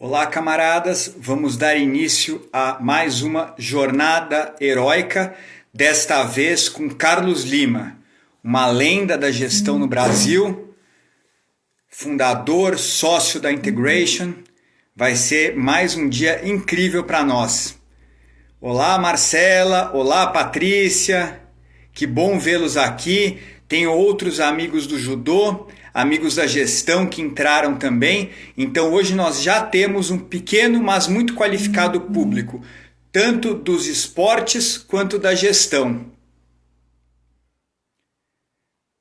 Olá, camaradas! Vamos dar início a mais uma jornada heróica, desta vez com Carlos Lima, uma lenda da gestão no Brasil, fundador, sócio da Integration. Vai ser mais um dia incrível para nós. Olá, Marcela! Olá, Patrícia! Que bom vê-los aqui. Tenho outros amigos do judô, amigos da gestão que entraram também. Então hoje nós já temos um pequeno, mas muito qualificado público, tanto dos esportes quanto da gestão.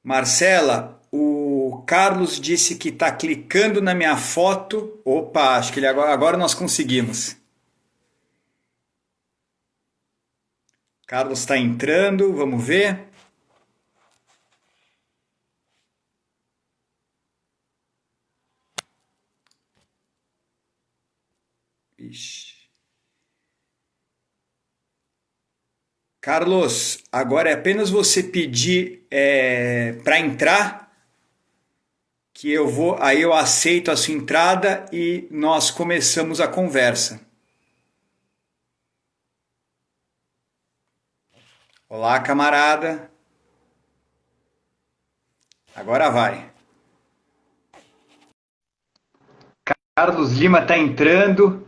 Marcela, o Carlos disse que está clicando na minha foto. Opa, acho que agora nós conseguimos. Carlos está entrando, vamos ver. Ixi. Carlos, agora é apenas você pedir para entrar, que aí eu aceito a sua entrada e nós começamos a conversa. Olá, camarada. Agora vai. Carlos Lima está entrando.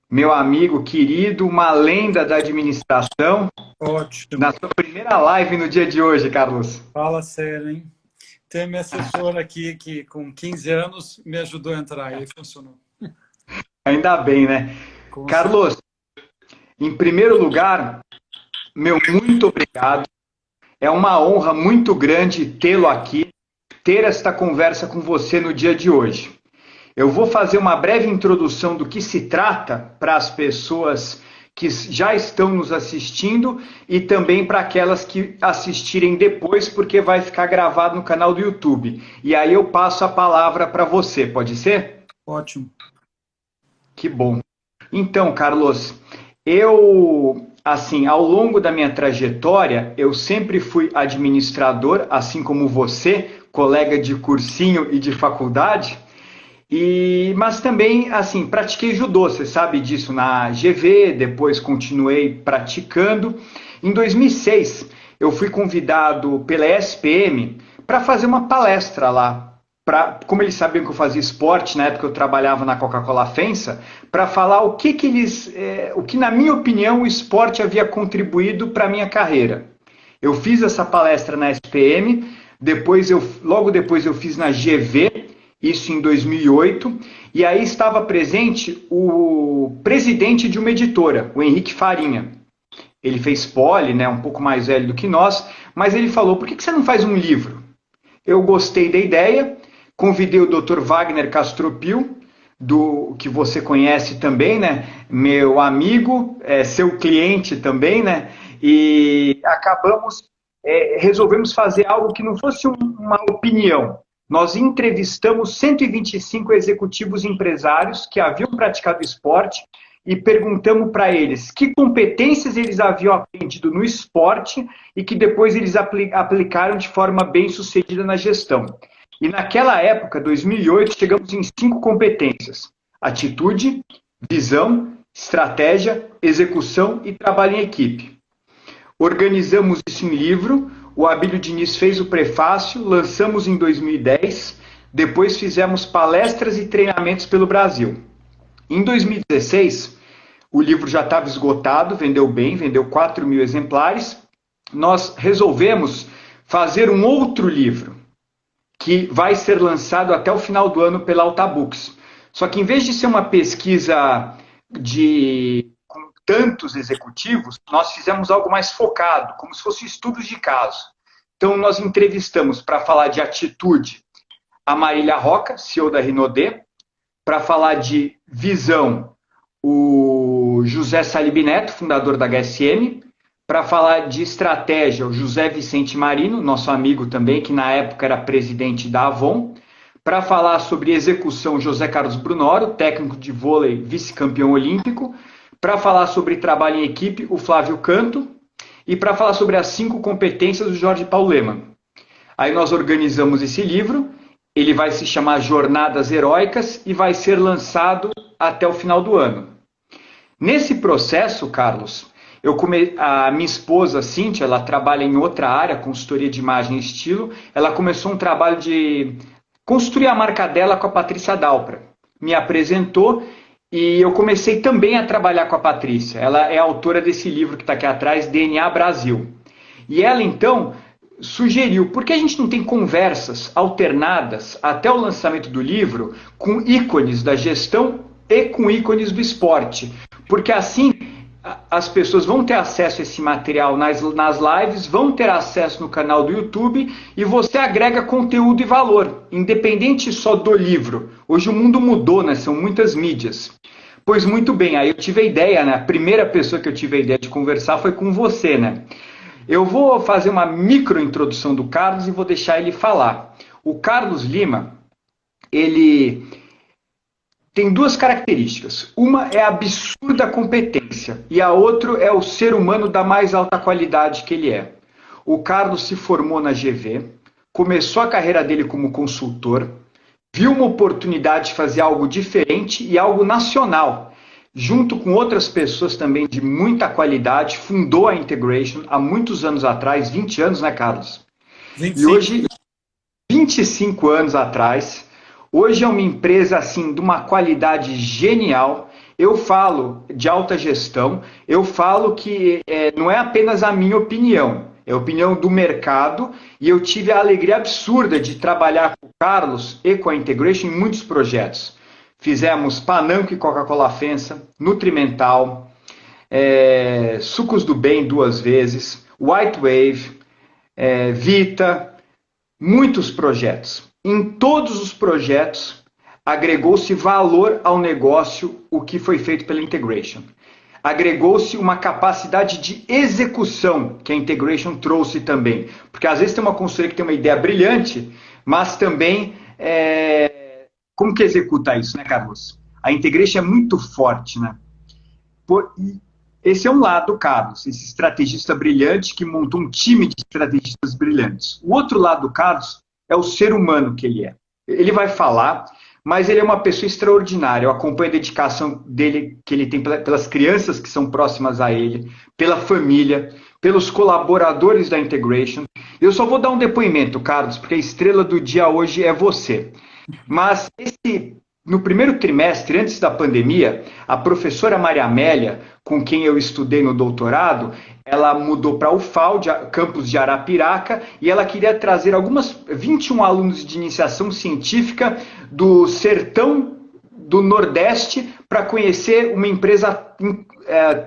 Meu amigo querido, uma lenda da administração. Ótimo. Na sua primeira live no dia de hoje, Carlos. Fala sério, hein? Tem minha assessora aqui que com 15 anos me ajudou a entrar e aí funcionou. Ainda bem, né? Carlos, em primeiro lugar, meu muito obrigado. É uma honra muito grande tê-lo aqui, ter esta conversa com você no dia de hoje. Eu vou fazer uma breve introdução do que se trata para as pessoas que já estão nos assistindo e também para aquelas que assistirem depois, porque vai ficar gravado no canal do YouTube. E aí eu passo a palavra para você, pode ser? Ótimo. Que bom. Então, Carlos, ao longo da minha trajetória, eu sempre fui administrador, assim como você, colega de cursinho e de faculdade. Mas também, pratiquei judô, você sabe disso, na GV, depois continuei praticando. Em 2006, eu fui convidado pela ESPM para fazer uma palestra lá. Como eles sabiam que eu fazia esporte, na época eu trabalhava na Coca-Cola FEMSA, para falar o que na minha opinião, o esporte havia contribuído para a minha carreira. Eu fiz essa palestra na ESPM, logo depois eu fiz na GV, isso em 2008, e aí estava presente o presidente de uma editora, o Henrique Farinha. Ele fez poli, né, um pouco mais velho do que nós, mas ele falou, por que você não faz um livro? Eu gostei da ideia, convidei o Dr. Wagner Castropil, que você conhece também, né, meu amigo, seu cliente também, né, e resolvemos fazer algo que não fosse uma opinião. Nós entrevistamos 125 executivos empresários que haviam praticado esporte e perguntamos para eles que competências eles haviam aprendido no esporte e que depois eles aplicaram de forma bem sucedida na gestão. E naquela época, 2008, chegamos em 5 competências: atitude, visão, estratégia, execução e trabalho em equipe. Organizamos isso em livro. O Abílio Diniz fez o prefácio, lançamos em 2010, depois fizemos palestras e treinamentos pelo Brasil. Em 2016, o livro já estava esgotado, vendeu bem, vendeu 4.000 exemplares. Nós resolvemos fazer um outro livro, que vai ser lançado até o final do ano pela Altabooks. Só que em vez de ser uma pesquisa com tantos executivos, nós fizemos algo mais focado, como se fosse estudos de caso. Então, nós entrevistamos para falar de atitude a Marília Roca, CEO da Rinodê, para falar de visão o José Salib Neto, fundador da HSM, para falar de estratégia o José Vicente Marino, nosso amigo também, que na época era presidente da Avon, para falar sobre execução José Carlos Brunoro, técnico de vôlei, vice-campeão olímpico, para falar sobre trabalho em equipe, o Flávio Canto, e para falar sobre as 5 competências do Jorge Paulo Lemann. Aí nós organizamos esse livro Ele vai se chamar Jornadas Heróicas e vai ser lançado até o final do ano. Nesse processo, Carlos, a minha esposa, Cíntia, ela trabalha em outra área, consultoria de imagem e estilo. Ela começou um trabalho de construir a marca dela com a Patrícia Dalpra. Me apresentou e eu comecei também a trabalhar com a Patrícia. Ela é autora desse livro que está aqui atrás, DNA Brasil. E ela, então, sugeriu, por que a gente não tem conversas alternadas até o lançamento do livro com ícones da gestão e com ícones do esporte? Porque assim as pessoas vão ter acesso a esse material nas lives, vão ter acesso no canal do YouTube e você agrega conteúdo e valor, independente só do livro. Hoje o mundo mudou, né? São muitas mídias. Pois muito bem, aí eu tive a ideia, né? A primeira pessoa que eu tive a ideia de conversar foi com você, né? Eu vou fazer uma micro introdução do Carlos e vou deixar ele falar. O Carlos Lima, ele tem duas características. Uma é a absurda competência e a outra é o ser humano da mais alta qualidade que ele é. O Carlos se formou na GV, começou a carreira dele como consultor, viu uma oportunidade de fazer algo diferente e algo nacional. Junto com outras pessoas também de muita qualidade, fundou a Integration há muitos anos atrás, 20 anos, né, Carlos? 25. E hoje, 25 anos atrás, hoje é uma empresa assim de uma qualidade genial. Eu falo de alta gestão, eu falo que não é apenas a minha opinião, é a opinião do mercado, e eu tive a alegria absurda de trabalhar com o Carlos e com a Integration em muitos projetos. Fizemos Pananco e Coca-Cola FENSA, Nutrimental, Sucos do Bem 2 vezes, White Wave, Vita, muitos projetos. Em todos os projetos, agregou-se valor ao negócio, o que foi feito pela Integration. Agregou-se uma capacidade de execução que a Integration trouxe também. Porque às vezes tem uma consultoria que tem uma ideia brilhante, mas também como que executa isso, né, Carlos? A Integration é muito forte, né? Esse é um lado, Carlos, esse estrategista brilhante que montou um time de estrategistas brilhantes. O outro lado, Carlos, é o ser humano que ele é. Ele vai falar, mas ele é uma pessoa extraordinária. Eu acompanho a dedicação dele, que ele tem pelas crianças que são próximas a ele, pela família, pelos colaboradores da Integration. Eu só vou dar um depoimento, Carlos, porque a estrela do dia hoje é você. Mas no primeiro trimestre, antes da pandemia, a professora Maria Amélia, com quem eu estudei no doutorado, ela mudou para o UFAL, campus de Arapiraca, e ela queria trazer 21 alunos de iniciação científica do sertão do Nordeste para conhecer uma empresa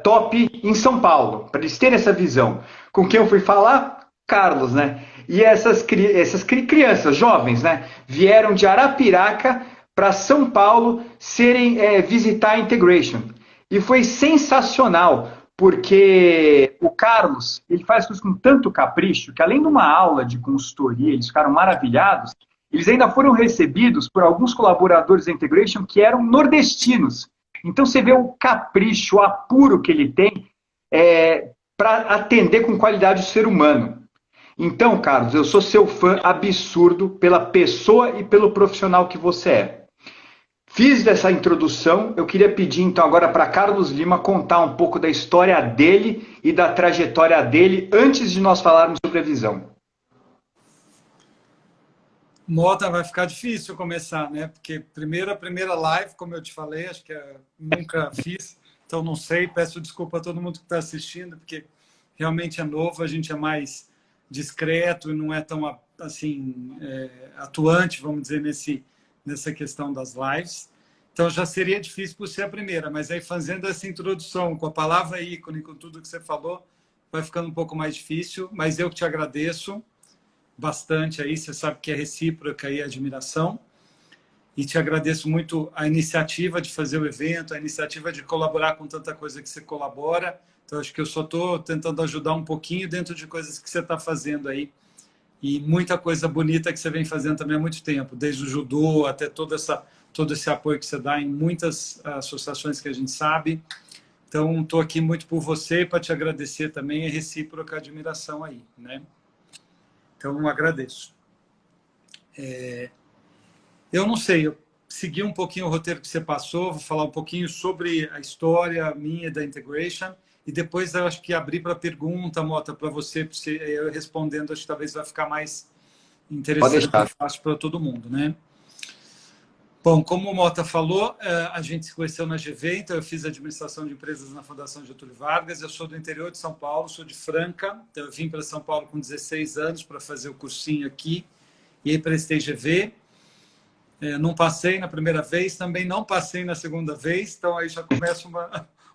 top em São Paulo, para eles terem essa visão. Com quem eu fui falar? Carlos, né? E essas crianças, jovens, né, vieram de Arapiraca para São Paulo visitar a Integration. E foi sensacional, porque o Carlos, ele faz isso com tanto capricho, que além de uma aula de consultoria, eles ficaram maravilhados, eles ainda foram recebidos por alguns colaboradores da Integration que eram nordestinos. Então você vê o capricho, o apuro que ele tem para atender com qualidade o ser humano. Então, Carlos, eu sou seu fã absurdo pela pessoa e pelo profissional que você é. Fiz dessa introdução, eu queria pedir então agora para Carlos Lima contar um pouco da história dele e da trajetória dele antes de nós falarmos sobre a visão. Mota, vai ficar difícil começar, né? Porque a primeira live, como eu te falei, acho que nunca fiz, então não sei, peço desculpa a todo mundo que está assistindo, porque realmente é novo, a gente é mais discreto e não é tão assim atuante, vamos dizer, nessa questão das lives. Então já seria difícil por ser a primeira, mas aí fazendo essa introdução com a palavra ícone, com tudo que você falou, vai ficando um pouco mais difícil, mas eu que te agradeço bastante aí, você sabe que é recíproca aí a admiração, e te agradeço muito a iniciativa de fazer o evento, a iniciativa de colaborar com tanta coisa que você colabora. Então acho que eu só estou tentando ajudar um pouquinho dentro de coisas que você está fazendo aí, e muita coisa bonita que você vem fazendo também há muito tempo, desde o judô até todo esse apoio que você dá em muitas associações que a gente sabe. Então estou aqui muito por você para te agradecer também, é recíproca admiração aí, né? Então agradeço. Eu não sei, eu segui um pouquinho o roteiro que você passou, vou falar um pouquinho sobre a história minha da Integration, e depois eu acho que abrir para pergunta, Mota, para você, eu respondendo, acho que talvez vai ficar mais Pode interessante e deixar. fácil para todo mundo, né? Bom, como o Mota falou, a gente se conheceu na GV, então eu fiz administração de empresas na Fundação Getúlio Vargas, eu sou do interior de São Paulo, sou de Franca, então eu vim para São Paulo com 16 anos para fazer o cursinho aqui, e aí prestei GV, não passei na primeira vez, também não passei na segunda vez, então aí já começa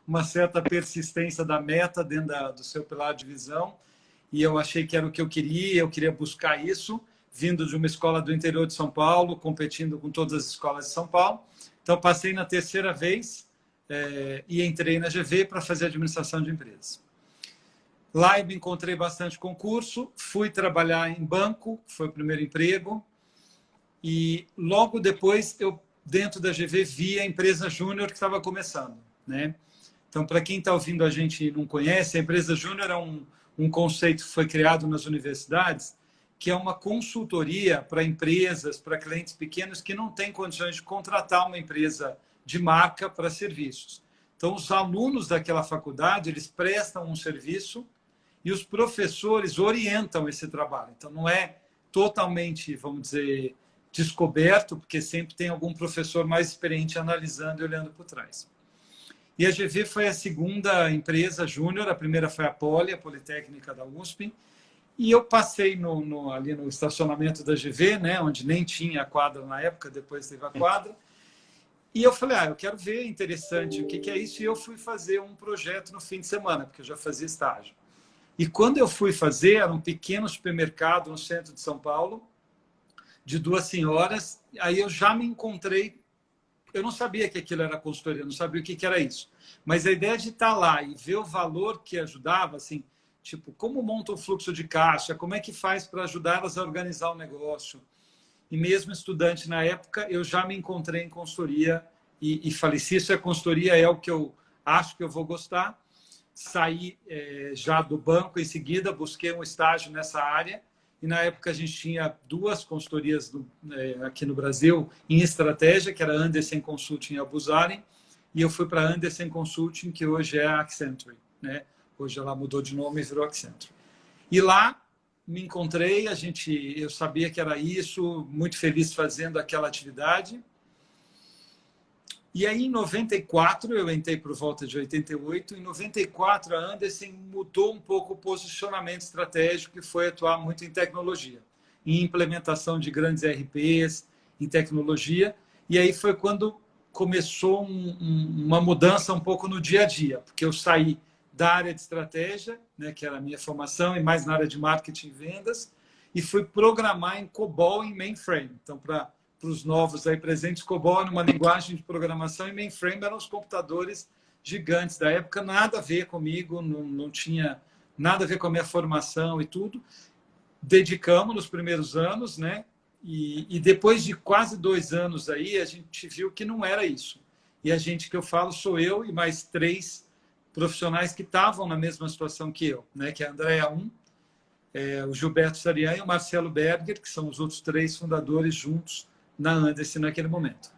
uma certa persistência da meta dentro do seu pilar de visão, e eu achei que era o que eu queria buscar isso, vindo de uma escola do interior de São Paulo, competindo com todas as escolas de São Paulo. Então, passei na terceira vez e entrei na GV para fazer administração de empresas. Lá eu me encontrei bastante concurso, fui trabalhar em banco, foi o primeiro emprego, e logo depois, eu dentro da GV, vi a empresa Júnior que estava começando, né? Então, para quem está ouvindo a gente e não conhece, a empresa Júnior é um conceito que foi criado nas universidades, que é uma consultoria para empresas, para clientes pequenos que não têm condições de contratar uma empresa de marca para serviços. Então, os alunos daquela faculdade, eles prestam um serviço e os professores orientam esse trabalho. Então, não é totalmente, vamos dizer, descoberto, porque sempre tem algum professor mais experiente analisando e olhando por trás. E a GV foi a segunda empresa júnior, a primeira foi a Poli, a Politécnica da USP, e eu passei ali no estacionamento da GV, né, onde nem tinha a quadra na época, depois teve a quadra, e eu falei, eu quero ver, interessante, o que é isso, e eu fui fazer um projeto no fim de semana, porque eu já fazia estágio. E quando eu fui fazer, era um pequeno supermercado no centro de São Paulo, de duas senhoras, aí eu já me encontrei, eu não sabia que aquilo era consultoria, não sabia o que era isso, mas a ideia de estar lá e ver o valor que ajudava, assim, tipo, como monta um fluxo de caixa, como é que faz para ajudar elas a organizar o negócio. E mesmo estudante na época, eu já me encontrei em consultoria e falei, se isso é consultoria, é o que eu acho que eu vou gostar. Saí já do banco em seguida, busquei um estágio nessa área, e na época a gente tinha duas consultorias aqui no Brasil em estratégia, que era a Andersen Consulting e a Buzaren, e eu fui para a Andersen Consulting, que hoje é a Accenture, né? Hoje ela mudou de nome e virou Accenture. E lá me encontrei, eu sabia que era isso, muito feliz fazendo aquela atividade. E aí, em 94, eu entrei por volta de 88, em 94 a Andersen mudou um pouco o posicionamento estratégico e foi atuar muito em tecnologia, em implementação de grandes ERPs, em tecnologia. E aí foi quando começou uma mudança um pouco no dia a dia, porque eu saí da área de estratégia, né, que era a minha formação, e mais na área de marketing e vendas, e fui programar em COBOL e mainframe. Então, para os novos aí presentes, COBOL era uma linguagem de programação e mainframe eram os computadores gigantes da época, nada a ver comigo, não tinha nada a ver com a minha formação e tudo. Dedicamos nos primeiros anos, né? E depois de quase 2 anos aí, a gente viu que não era isso. E a gente que eu falo sou eu e mais 3 profissionais que estavam na mesma situação que eu, né? Que é a Andréa o Gilberto Sarian e o Marcelo Berger, que são os outros 3 fundadores juntos na Andersen naquele momento.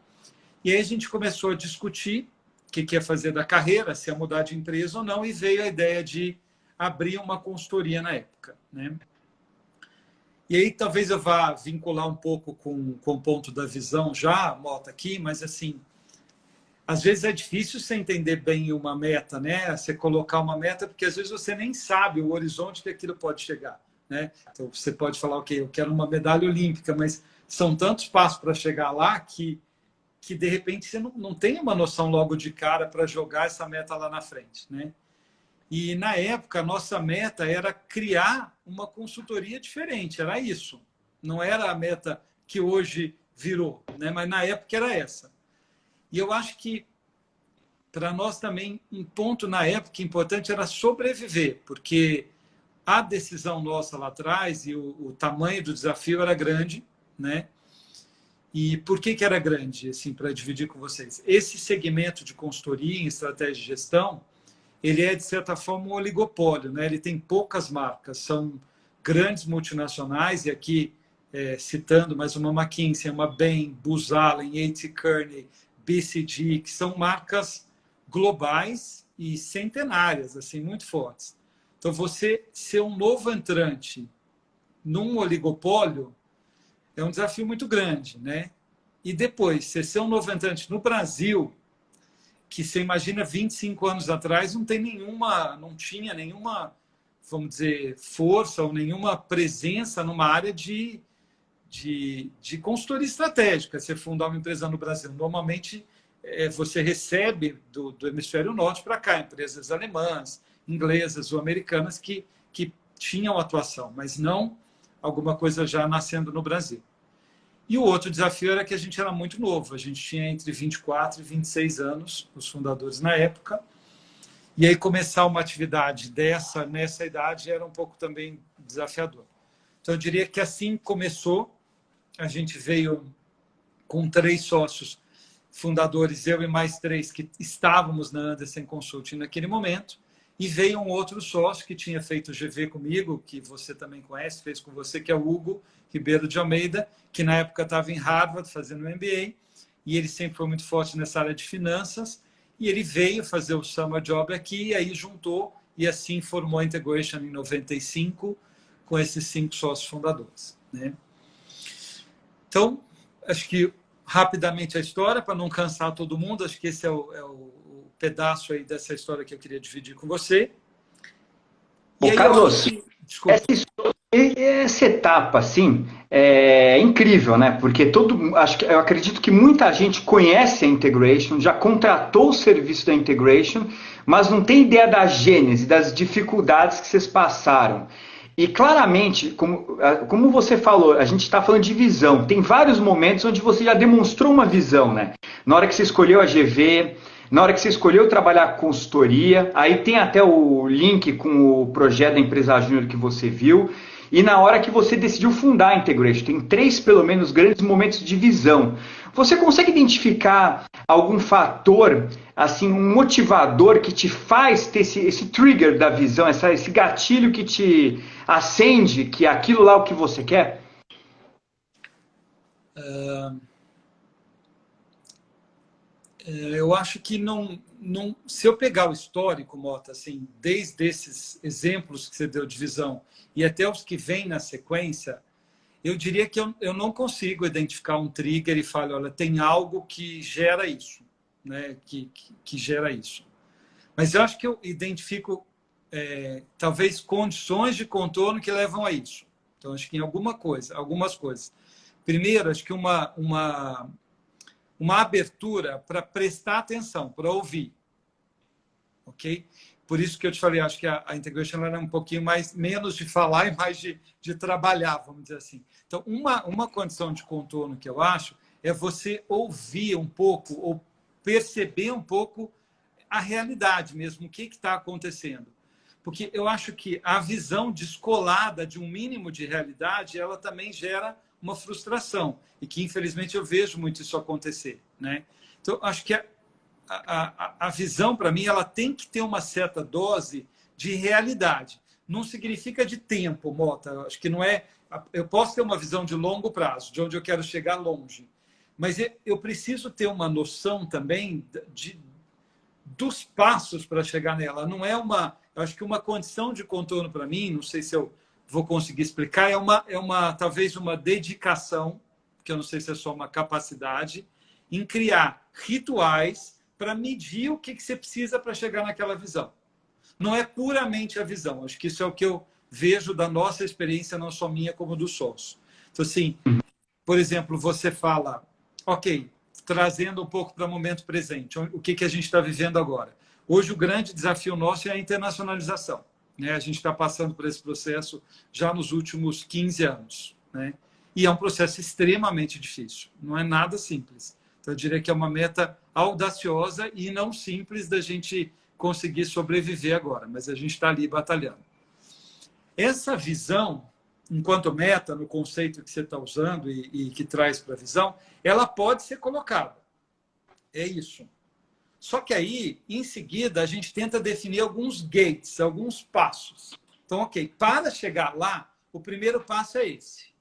E aí a gente começou a discutir o que ia fazer da carreira, se ia mudar de empresa ou não, e veio a ideia de abrir uma consultoria na época, né? E aí talvez eu vá vincular um pouco com o ponto da visão já, Mota, aqui, mas assim, às vezes é difícil você entender bem uma meta, né? Você colocar uma meta, porque às vezes você nem sabe o horizonte que aquilo pode chegar, né? Então você pode falar, ok, eu quero uma medalha olímpica, mas são tantos passos para chegar lá que de repente você não tem uma noção logo de cara para jogar essa meta lá na frente, né? E na época a nossa meta era criar uma consultoria diferente, era isso. Não era a meta que hoje virou, né? Mas na época era essa. E eu acho que, para nós também, um ponto na época importante era sobreviver, porque a decisão nossa lá atrás e o tamanho do desafio era grande, né? E por que era grande, assim, para dividir com vocês? Esse segmento de consultoria em estratégia de gestão, ele é, de certa forma, um oligopólio, né? Ele tem poucas marcas, são grandes multinacionais, e aqui citando, mas uma McKinsey, uma Bain, Booz Allen, A.T. Kearney, BCG, que são marcas globais e centenárias, assim, muito fortes. Então, você ser um novo entrante num oligopólio é um desafio muito grande, né? E depois, você ser um novo entrante no Brasil, que você imagina 25 anos atrás, não tinha nenhuma, vamos dizer, força ou nenhuma presença numa área de consultoria estratégica. Você fundar uma empresa no Brasil, normalmente você recebe do hemisfério norte para cá, empresas alemãs, inglesas ou americanas que tinham atuação, mas não alguma coisa já nascendo no Brasil. E o outro desafio era que a gente era muito novo, a gente tinha entre 24 e 26 anos, os fundadores na época, e aí começar uma atividade nessa idade era um pouco também desafiador. Então eu diria que assim começou, a gente veio com 3 sócios fundadores, eu e mais 3 que estávamos na Andersen Consulting naquele momento, e veio um outro sócio que tinha feito o GV comigo, que você também conhece, fez com você, que é o Hugo Ribeiro de Almeida, que na época estava em Harvard fazendo MBA, e ele sempre foi muito forte nessa área de finanças, e ele veio fazer o Summer Job aqui, e aí juntou, e assim formou a Integration em 95, com esses 5 sócios fundadores, né? Então, acho que rapidamente a história, para não cansar todo mundo, acho que esse é o pedaço aí dessa história que eu queria dividir com você. E aí, Carlos, essa etapa, assim, é incrível, né? Porque eu acredito que muita gente conhece a Integration, já contratou o serviço da Integration, mas não tem ideia da gênese, das dificuldades que vocês passaram. E claramente, como você falou, a gente está falando de visão. Tem vários momentos onde você já demonstrou uma visão, né? Na hora que você escolheu a GV, na hora que você escolheu trabalhar com consultoria, aí tem até o link com o projeto da Empresa Júnior que você viu, e na hora que você decidiu fundar a Integration. Tem 3, pelo menos, grandes momentos de visão. Você consegue identificar algum fator, assim, um motivador que te faz ter esse trigger da visão, esse gatilho que te acende, que é aquilo lá o que você quer? Eu acho que se eu pegar o histórico, Mota, assim, desde esses exemplos que você deu de visão e até os que vêm na sequência, eu diria que eu não consigo identificar um trigger e falar, olha, tem algo que gera isso, né? que gera isso. Mas eu acho que eu identifico, talvez, condições de contorno que levam a isso. Então, acho que em algumas coisas. Primeiro, acho que uma abertura para prestar atenção, para ouvir. Ok? Por isso que eu te falei, acho que a Integration era um pouquinho menos de falar e mais de trabalhar, vamos dizer assim. Então, uma condição de contorno que eu acho é você ouvir um pouco ou perceber um pouco a realidade mesmo, o que está acontecendo. Porque eu acho que a visão descolada de um mínimo de realidade, ela também gera uma frustração, e que, infelizmente, eu vejo muito isso acontecer, né? Então, acho que a visão, para mim, ela tem que ter uma certa dose de realidade. Não significa de tempo, Mota. Acho que não é... Eu posso ter uma visão de longo prazo, de onde eu quero chegar longe, mas eu preciso ter uma noção também dos passos para chegar nela. Não é acho que uma condição de contorno para mim, não sei se eu vou conseguir explicar, talvez uma dedicação, que eu não sei se é só uma capacidade, em criar rituais para medir o que você precisa para chegar naquela visão. Não é puramente a visão. Acho que isso é o que eu vejo da nossa experiência, não só minha, como do sócio. Então, assim, por exemplo, você fala, ok, trazendo um pouco para o momento presente, o que a gente está vivendo agora. Hoje, o grande desafio nosso é a internacionalização, né? A gente está passando por esse processo já nos últimos 15 anos, né? E é um processo extremamente difícil, não é nada simples. Então, eu diria que é uma meta audaciosa e não simples da gente conseguir sobreviver agora, mas a gente está ali batalhando. Essa visão, enquanto meta, no conceito que você está usando e que traz para a visão, ela pode ser colocada. É isso. Só que aí, em seguida, a gente tenta definir alguns gates, alguns passos. Então, ok, para chegar lá, o primeiro passo é esse.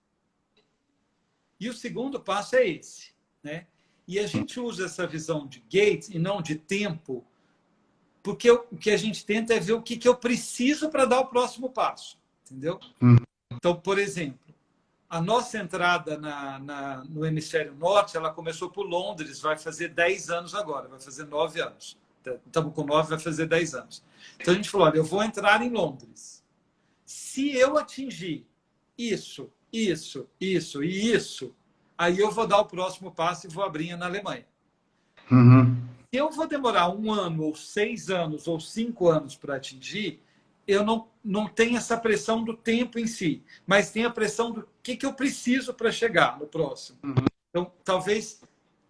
E o segundo passo é esse, né? E a gente usa essa visão de gates e não de tempo, porque o que a gente tenta é ver o que eu preciso para dar o próximo passo, entendeu? Então, por exemplo, a nossa entrada no hemisfério norte, ela começou por Londres, vai fazer 10 anos agora, vai fazer 9 anos. Estamos com 9, vai fazer 10 anos. Então, a gente falou, olha, eu vou entrar em Londres. Se eu atingir isso, isso, isso e isso, aí eu vou dar o próximo passo e vou abrir na Alemanha. Se eu vou demorar 1 ano, ou 6 anos, ou 5 anos para atingir, eu não tenho essa pressão do tempo em si, mas tem a pressão do que eu preciso para chegar no próximo. Então, talvez,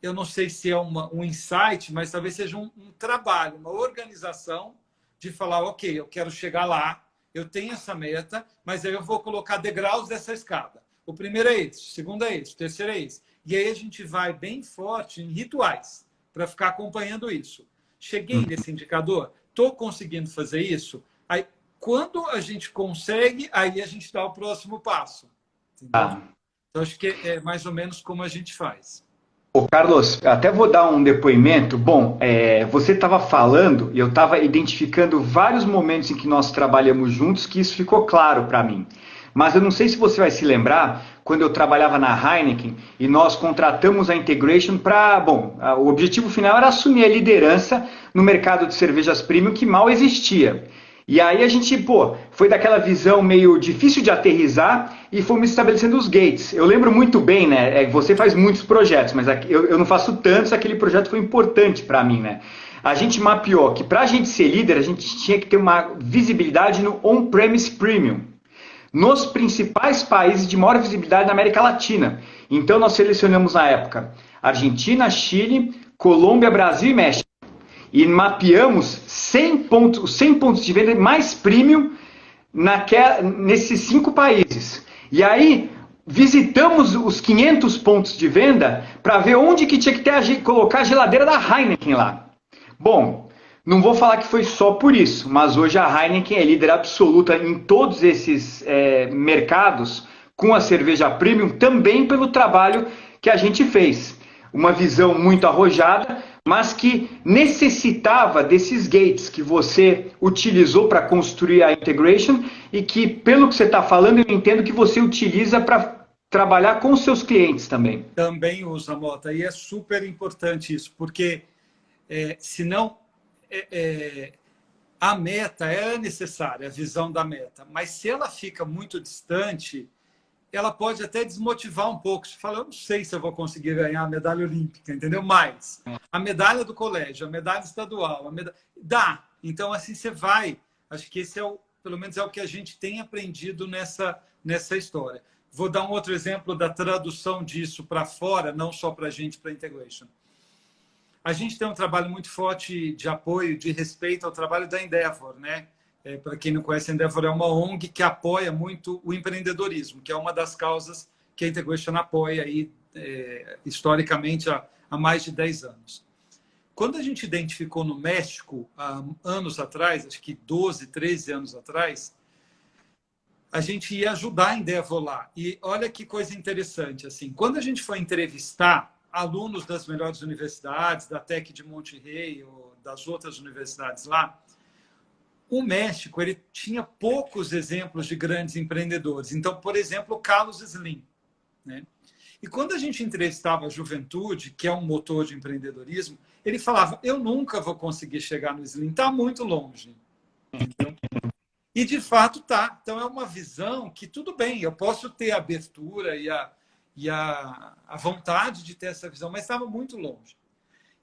eu não sei se é um insight, mas talvez seja um trabalho, uma organização de falar, ok, eu quero chegar lá, eu tenho essa meta, mas aí eu vou colocar degraus dessa escada. O primeiro é esse, o segundo é esse, o terceiro é esse. E aí a gente vai bem forte em rituais para ficar acompanhando isso. Cheguei nesse indicador, estou conseguindo fazer isso, aí quando a gente consegue, aí a gente dá o próximo passo. Então, acho que é mais ou menos como a gente faz. Ô, Carlos, até vou dar um depoimento. Bom, você estava falando e eu estava identificando vários momentos em que nós trabalhamos juntos que isso ficou claro para mim. Mas eu não sei se você vai se lembrar, quando eu trabalhava na Heineken e nós contratamos a Integration para... Bom, o objetivo final era assumir a liderança no mercado de cervejas premium que mal existia. E aí a gente, foi daquela visão meio difícil de aterrissar e fomos estabelecendo os gates. Eu lembro muito bem, né? Você faz muitos projetos, mas eu não faço tantos, aquele projeto foi importante para mim, né? A gente mapeou que para a gente ser líder, a gente tinha que ter uma visibilidade no on-premise premium, nos principais países de maior visibilidade na América Latina. Então nós selecionamos na época Argentina, Chile, Colômbia, Brasil e México. E mapeamos 100 pontos de venda mais premium nesses 5 países. E aí visitamos os 500 pontos de venda para ver onde que tinha que colocar a geladeira da Heineken lá. Bom, não vou falar que foi só por isso, mas hoje a Heineken é líder absoluta em todos esses mercados com a cerveja premium, também pelo trabalho que a gente fez. Uma visão muito arrojada, mas que necessitava desses gates que você utilizou para construir a integration e que, pelo que você está falando, eu entendo que você utiliza para trabalhar com os seus clientes também. Também usa, Mota, e é super importante isso, porque senão a meta é necessária, a visão da meta, mas se ela fica muito distante, ela pode até desmotivar um pouco. Você fala, eu não sei se eu vou conseguir ganhar a medalha olímpica, entendeu? Mas a medalha do colégio, a medalha estadual, dá. Então, assim, você vai. Acho que esse pelo menos é o que a gente tem aprendido nessa história. Vou dar um outro exemplo da tradução disso para fora, não só para a gente, para a Integration. A gente tem um trabalho muito forte de apoio, de respeito ao trabalho da Endeavor, né? Para quem não conhece, a Endeavor é uma ONG que apoia muito o empreendedorismo, que é uma das causas que a Integration apoia aí, historicamente há mais de 10 anos. Quando a gente identificou no México, há anos atrás, acho que 12, 13 anos atrás, a gente ia ajudar a Endeavor lá. E olha que coisa interessante, assim, quando a gente foi entrevistar alunos das melhores universidades, da Tec de Monterrey ou das outras universidades lá, o México ele tinha poucos exemplos de grandes empreendedores. Então, por exemplo, o Carlos Slim, né? E quando a gente entrevistava a juventude, que é um motor de empreendedorismo, ele falava, eu nunca vou conseguir chegar no Slim, está muito longe. Entendeu? E, de fato, tá. Então, é uma visão que, tudo bem, eu posso ter a abertura e a vontade de ter essa visão, mas estava muito longe.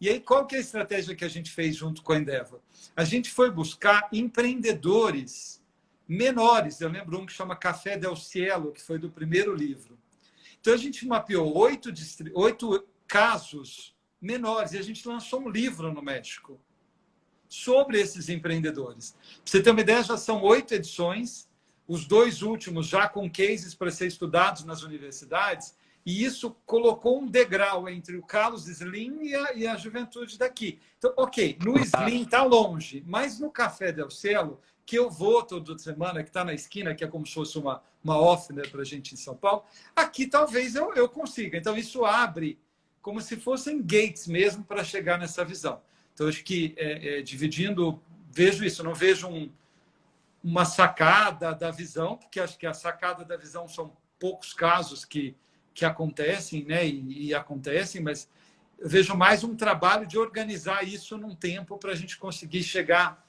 E aí, qual que é a estratégia que a gente fez junto com a Endeavor? A gente foi buscar empreendedores menores. Eu lembro um que chama Café del Cielo, que foi do primeiro livro. Então, a gente mapeou 8 casos menores e a gente lançou um livro no México sobre esses empreendedores. Para você ter uma ideia, já são 8 edições, os 2 últimos já com cases para ser estudados nas universidades, e isso colocou um degrau entre o Carlos Slim e a juventude daqui. Então, ok, no Slim está longe, mas no Café del Cielo, que eu vou toda semana, que está na esquina, que é como se fosse uma off, né, para a gente em São Paulo, aqui talvez eu consiga. Então, isso abre como se fossem gates mesmo para chegar nessa visão. Então, acho que dividindo, vejo isso, não vejo uma sacada da visão, porque acho que a sacada da visão são poucos casos que acontecem, né, e acontecem, mas eu vejo mais um trabalho de organizar isso num tempo para a gente conseguir chegar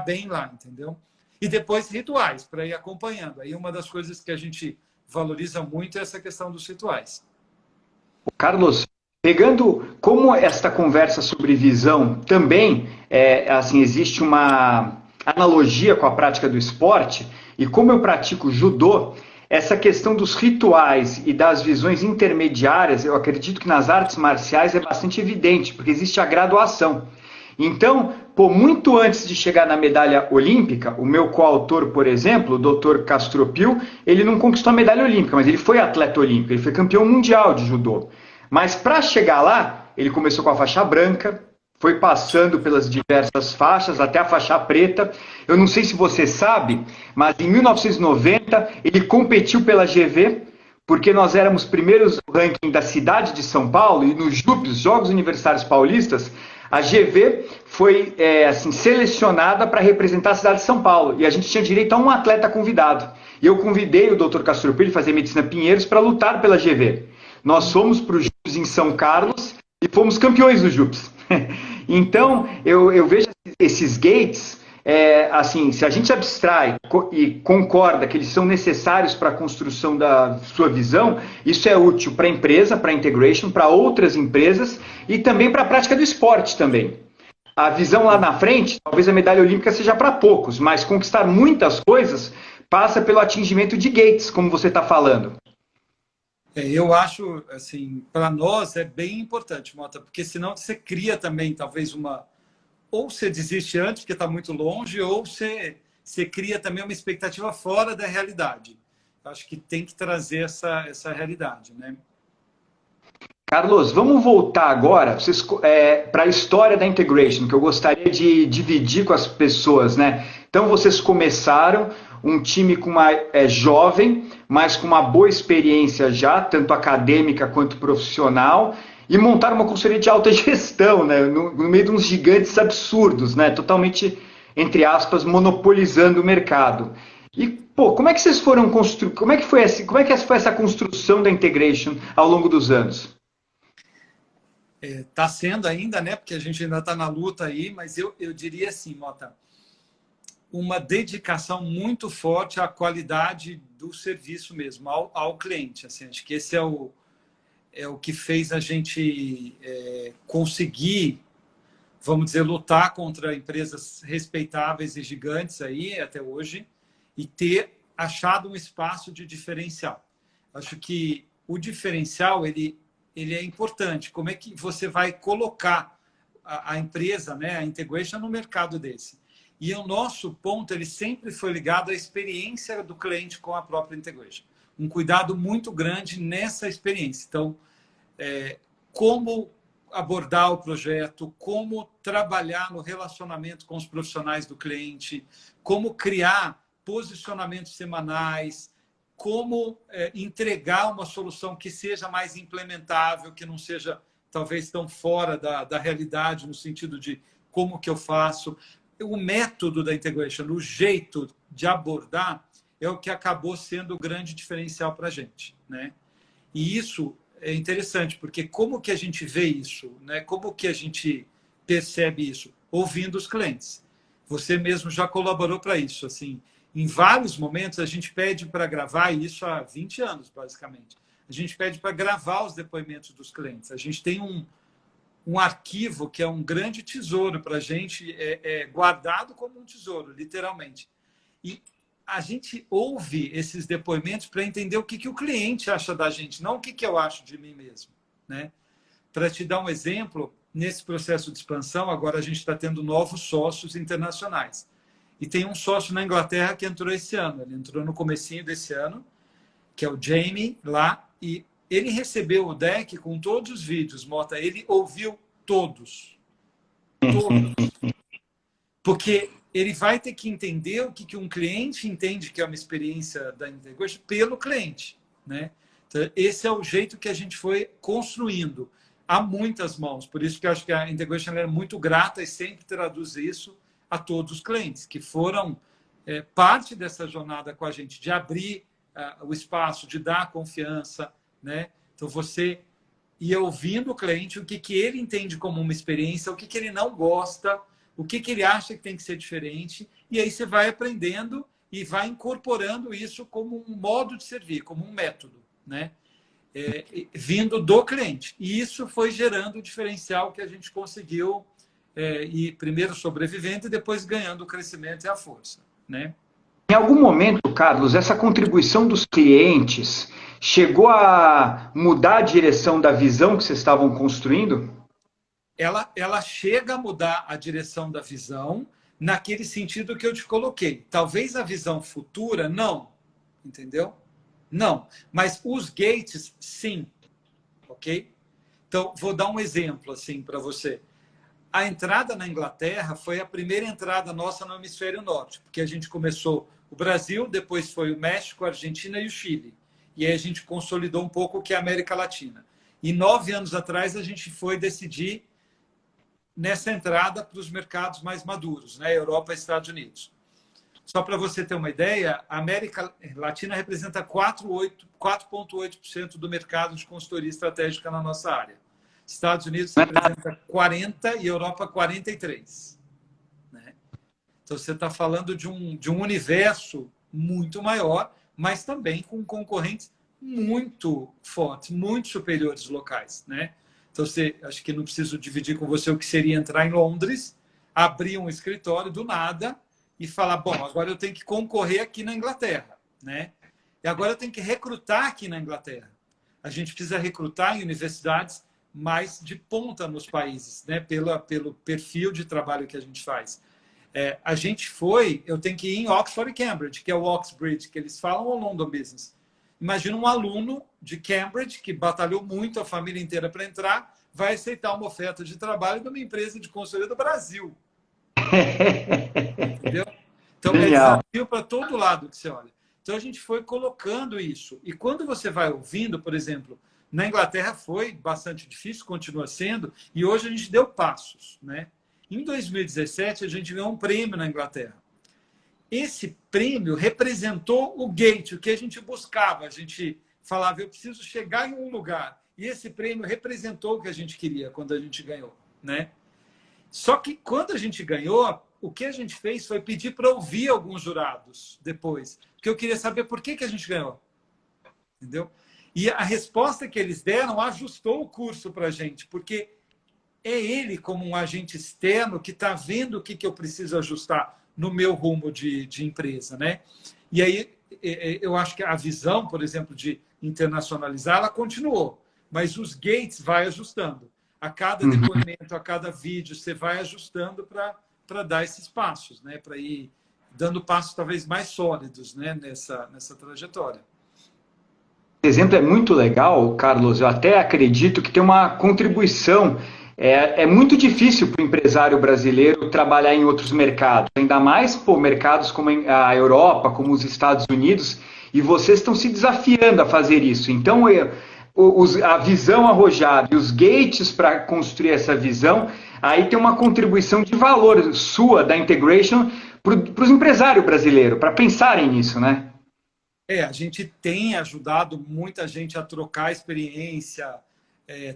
bem lá, entendeu? E depois rituais, para ir acompanhando. Aí uma das coisas que a gente valoriza muito é essa questão dos rituais. Carlos, pegando como esta conversa sobre visão também, assim, existe uma analogia com a prática do esporte, e como eu pratico judô, essa questão dos rituais e das visões intermediárias, eu acredito que nas artes marciais é bastante evidente, porque existe a graduação. Então, muito antes de chegar na medalha olímpica, o meu coautor, por exemplo, o Dr. Castropil, ele não conquistou a medalha olímpica, mas ele foi atleta olímpico, ele foi campeão mundial de judô. Mas para chegar lá, ele começou com a faixa branca, foi passando pelas diversas faixas até a faixa preta. Eu não sei se você sabe, mas em 1990 ele competiu pela GV, porque nós éramos primeiros no ranking da cidade de São Paulo e nos JUPs, Jogos Universitários Paulistas, a GV foi assim, selecionada para representar a cidade de São Paulo e a gente tinha direito a um atleta convidado. E eu convidei o Dr. Castropilho fazer Medicina Pinheiros para lutar pela GV. Nós fomos para o JUPs em São Carlos e fomos campeões do JUPs. Então, eu vejo esses gates, assim, se a gente abstrai e concorda que eles são necessários para a construção da sua visão, isso é útil para a empresa, para a integration, para outras empresas e também para a prática do esporte também. A visão lá na frente, talvez a medalha olímpica seja para poucos, mas conquistar muitas coisas passa pelo atingimento de gates, como você está falando. Eu acho, assim, para nós é bem importante, Mota, porque senão você cria também, talvez, ou você desiste antes, porque está muito longe, ou você cria também uma expectativa fora da realidade. Acho que tem que trazer essa realidade, né? Carlos, vamos voltar agora para a história da Integration, que eu gostaria de dividir com as pessoas, né? Então, vocês começaram um time jovem, mas com uma boa experiência já, tanto acadêmica quanto profissional, e montaram uma consultoria de alta gestão, né? No meio de uns gigantes absurdos, né? Totalmente, entre aspas, monopolizando o mercado. E, pô, como é que vocês foram construir? Como é que foi essa construção da Integration ao longo dos anos? Está sendo ainda, né? Porque a gente ainda está na luta aí, mas eu diria assim, Mota, uma dedicação muito forte à qualidade do serviço mesmo, ao cliente. Assim, acho que esse é o que fez a gente conseguir, vamos dizer, lutar contra empresas respeitáveis e gigantes aí até hoje e ter achado um espaço de diferencial. Acho que o diferencial ele é importante. Como é que você vai colocar a empresa, né, a integration, no mercado desse? E o nosso ponto ele sempre foi ligado à experiência do cliente com a própria integration. Um cuidado muito grande nessa experiência. Então, como abordar o projeto, como trabalhar no relacionamento com os profissionais do cliente, como criar posicionamentos semanais, como entregar uma solução que seja mais implementável, que não seja talvez tão fora da realidade, no sentido de como que eu faço. O método da integration, o jeito de abordar, é o que acabou sendo o grande diferencial para a gente, né? E isso é interessante, porque como que a gente vê isso, né? Como que a gente percebe isso? Ouvindo os clientes. Você mesmo já colaborou para isso, assim. Em vários momentos, a gente pede para gravar, e isso há 20 anos, basicamente. A gente pede para gravar os depoimentos dos clientes. A gente tem um arquivo que é um grande tesouro para a gente, guardado como um tesouro, literalmente. E a gente ouve esses depoimentos para entender o que o cliente acha da gente, não o que eu acho de mim mesmo, né? Para te dar um exemplo, nesse processo de expansão, agora a gente está tendo novos sócios internacionais. E tem um sócio na Inglaterra que entrou esse ano. Ele entrou no comecinho desse ano, que é o Jamie, lá. E ele recebeu o deck com todos os vídeos, Mota. Ele ouviu todos. Todos. Porque ele vai ter que entender o que um cliente entende que é uma experiência da Integration pelo cliente, né? Então, esse é o jeito que a gente foi construindo a muitas mãos. Por isso que eu acho que a Integration é muito grata e sempre traduz isso a todos os clientes que foram parte dessa jornada com a gente, de abrir o espaço, de dar confiança, né? Então, você ia ouvindo o cliente, o que ele entende como uma experiência, o que ele não gosta, o que ele acha que tem que ser diferente, e aí você vai aprendendo e vai incorporando isso como um modo de servir, como um método, né? Vindo do cliente. E isso foi gerando o diferencial que a gente conseguiu ir primeiro sobrevivendo e depois ganhando o crescimento e a força, né? Em algum momento, Carlos, essa contribuição dos clientes chegou a mudar a direção da visão que vocês estavam construindo? Ela chega a mudar a direção da visão naquele sentido que eu te coloquei. Talvez a visão futura, não. Entendeu? Não. Mas os gates, sim. Ok? Então, vou dar um exemplo assim para você. A entrada na Inglaterra foi a primeira entrada nossa no hemisfério norte, porque a gente começou o Brasil, depois foi o México, a Argentina e o Chile. E aí a gente consolidou um pouco o que é a América Latina. E 9 anos atrás a gente foi decidir nessa entrada para os mercados mais maduros, né? Europa e Estados Unidos. Só para você ter uma ideia, a América Latina representa 4,8% do mercado de consultoria estratégica na nossa área. Estados Unidos representa 40% e Europa 43%. Né? Então, você está falando de um universo muito maior, mas também com concorrentes muito fortes, muito superiores locais. Né? Então, acho que não preciso dividir com você o que seria entrar em Londres, abrir um escritório do nada e falar, bom, agora eu tenho que concorrer aqui na Inglaterra. Né? E agora eu tenho que recrutar aqui na Inglaterra. A gente precisa recrutar em universidades mais de ponta nos países, né? Pelo perfil de trabalho que a gente faz. A gente eu tenho que ir em Oxford e Cambridge, que é o Oxbridge, que eles falam, ou London Business. Imagina um aluno de Cambridge, que batalhou muito a família inteira para entrar, vai aceitar uma oferta de trabalho de uma empresa de consultoria do Brasil. Entendeu? Então, é desafio para todo lado que você olha. Então, a gente foi colocando isso. E quando você vai ouvindo, por exemplo, na Inglaterra foi bastante difícil, continua sendo, e hoje a gente deu passos. Né? Em 2017, a gente ganhou um prêmio na Inglaterra. Esse prêmio representou o gate, o que a gente buscava. A gente falava, eu preciso chegar em um lugar. E esse prêmio representou o que a gente queria quando a gente ganhou. Né? Só que quando a gente ganhou, o que a gente fez foi pedir para ouvir alguns jurados depois, porque eu queria saber por que a gente ganhou. Entendeu? E a resposta que eles deram ajustou o curso para a gente, porque é ele, como um agente externo, que está vendo o que eu preciso ajustar no meu rumo de empresa. Né? E aí, eu acho que a visão, por exemplo, de internacionalizar, ela continuou, mas os gates vai ajustando. A cada depoimento, a cada vídeo, você vai ajustando para dar esses passos, né? Para ir dando passos talvez mais sólidos, né? nessa trajetória. Esse exemplo é muito legal, Carlos. Eu até acredito que tem uma contribuição. É muito difícil para o empresário brasileiro trabalhar em outros mercados, ainda mais mercados como a Europa, como os Estados Unidos, e vocês estão se desafiando a fazer isso. Então, a visão arrojada e os gates para construir essa visão, aí tem uma contribuição de valor sua, da Integration, para os empresários brasileiros, para pensarem nisso, né? A gente tem ajudado muita gente a trocar experiência,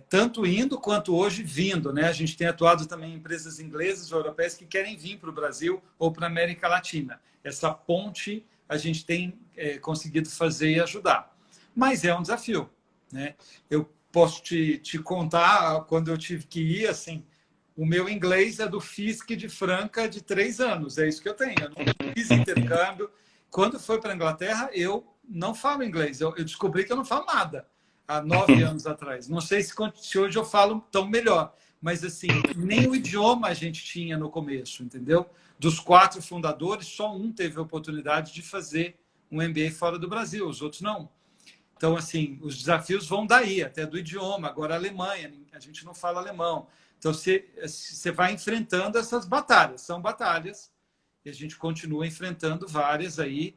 tanto indo quanto hoje vindo. Né? A gente tem atuado também em empresas inglesas ou europeias que querem vir para o Brasil ou para a América Latina. Essa ponte a gente tem conseguido fazer e ajudar. Mas é um desafio. Né? Eu posso te contar, quando eu tive que ir, assim, o meu inglês é do FISC de Franca de 3 anos. É isso que eu tenho. Eu não fiz intercâmbio. Quando foi para a Inglaterra, eu não falo inglês. Eu descobri que eu não falo nada há 9 anos atrás. Não sei se hoje eu falo tão melhor. Mas, assim, nem o idioma a gente tinha no começo, entendeu? Dos 4 fundadores, só um teve a oportunidade de fazer um MBA fora do Brasil. Os outros não. Então, assim, os desafios vão daí, até do idioma. Agora, a Alemanha, a gente não fala alemão. Então, você vai enfrentando essas batalhas. São batalhas. e a gente continua enfrentando várias aí,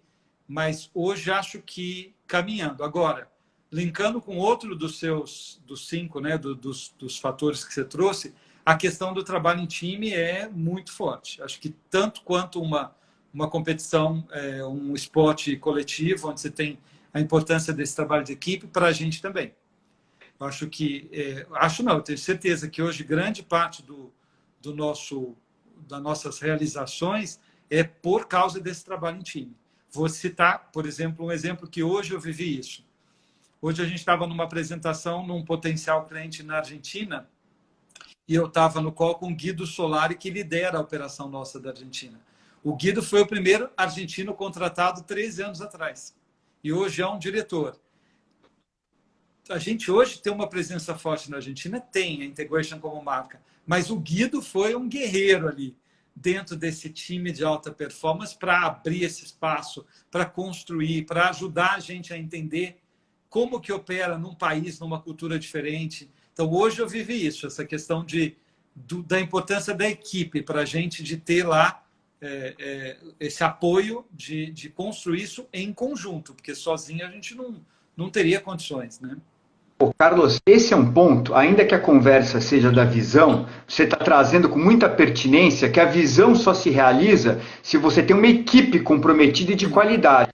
mas hoje acho que caminhando. Agora, linkando com outro dos 5, né, dos fatores que você trouxe, a questão do trabalho em time é muito forte. Acho que tanto quanto uma competição, um esporte coletivo, onde você tem a importância desse trabalho de equipe, para a gente também. Acho que, eu tenho certeza que hoje grande parte das nossas realizações é por causa desse trabalho em time. Vou citar, por exemplo, um exemplo que hoje eu vivi isso. Hoje a gente estava numa apresentação num potencial cliente na Argentina e eu estava no call com o Guido Solari, que lidera a operação nossa da Argentina. O Guido foi o primeiro argentino contratado 13 anos atrás e hoje é um diretor. A gente hoje tem uma presença forte na Argentina, tem a Integration como marca, mas o Guido foi um guerreiro ali dentro desse time de alta performance para abrir esse espaço, para construir, para ajudar a gente a entender como que opera num país, numa cultura diferente. Então, hoje eu vivi isso, essa questão da importância da equipe para a gente de ter lá esse apoio de construir isso em conjunto, porque sozinho a gente não teria condições, né? Ô, Carlos, esse é um ponto, ainda que a conversa seja da visão, você está trazendo com muita pertinência que a visão só se realiza se você tem uma equipe comprometida e de qualidade.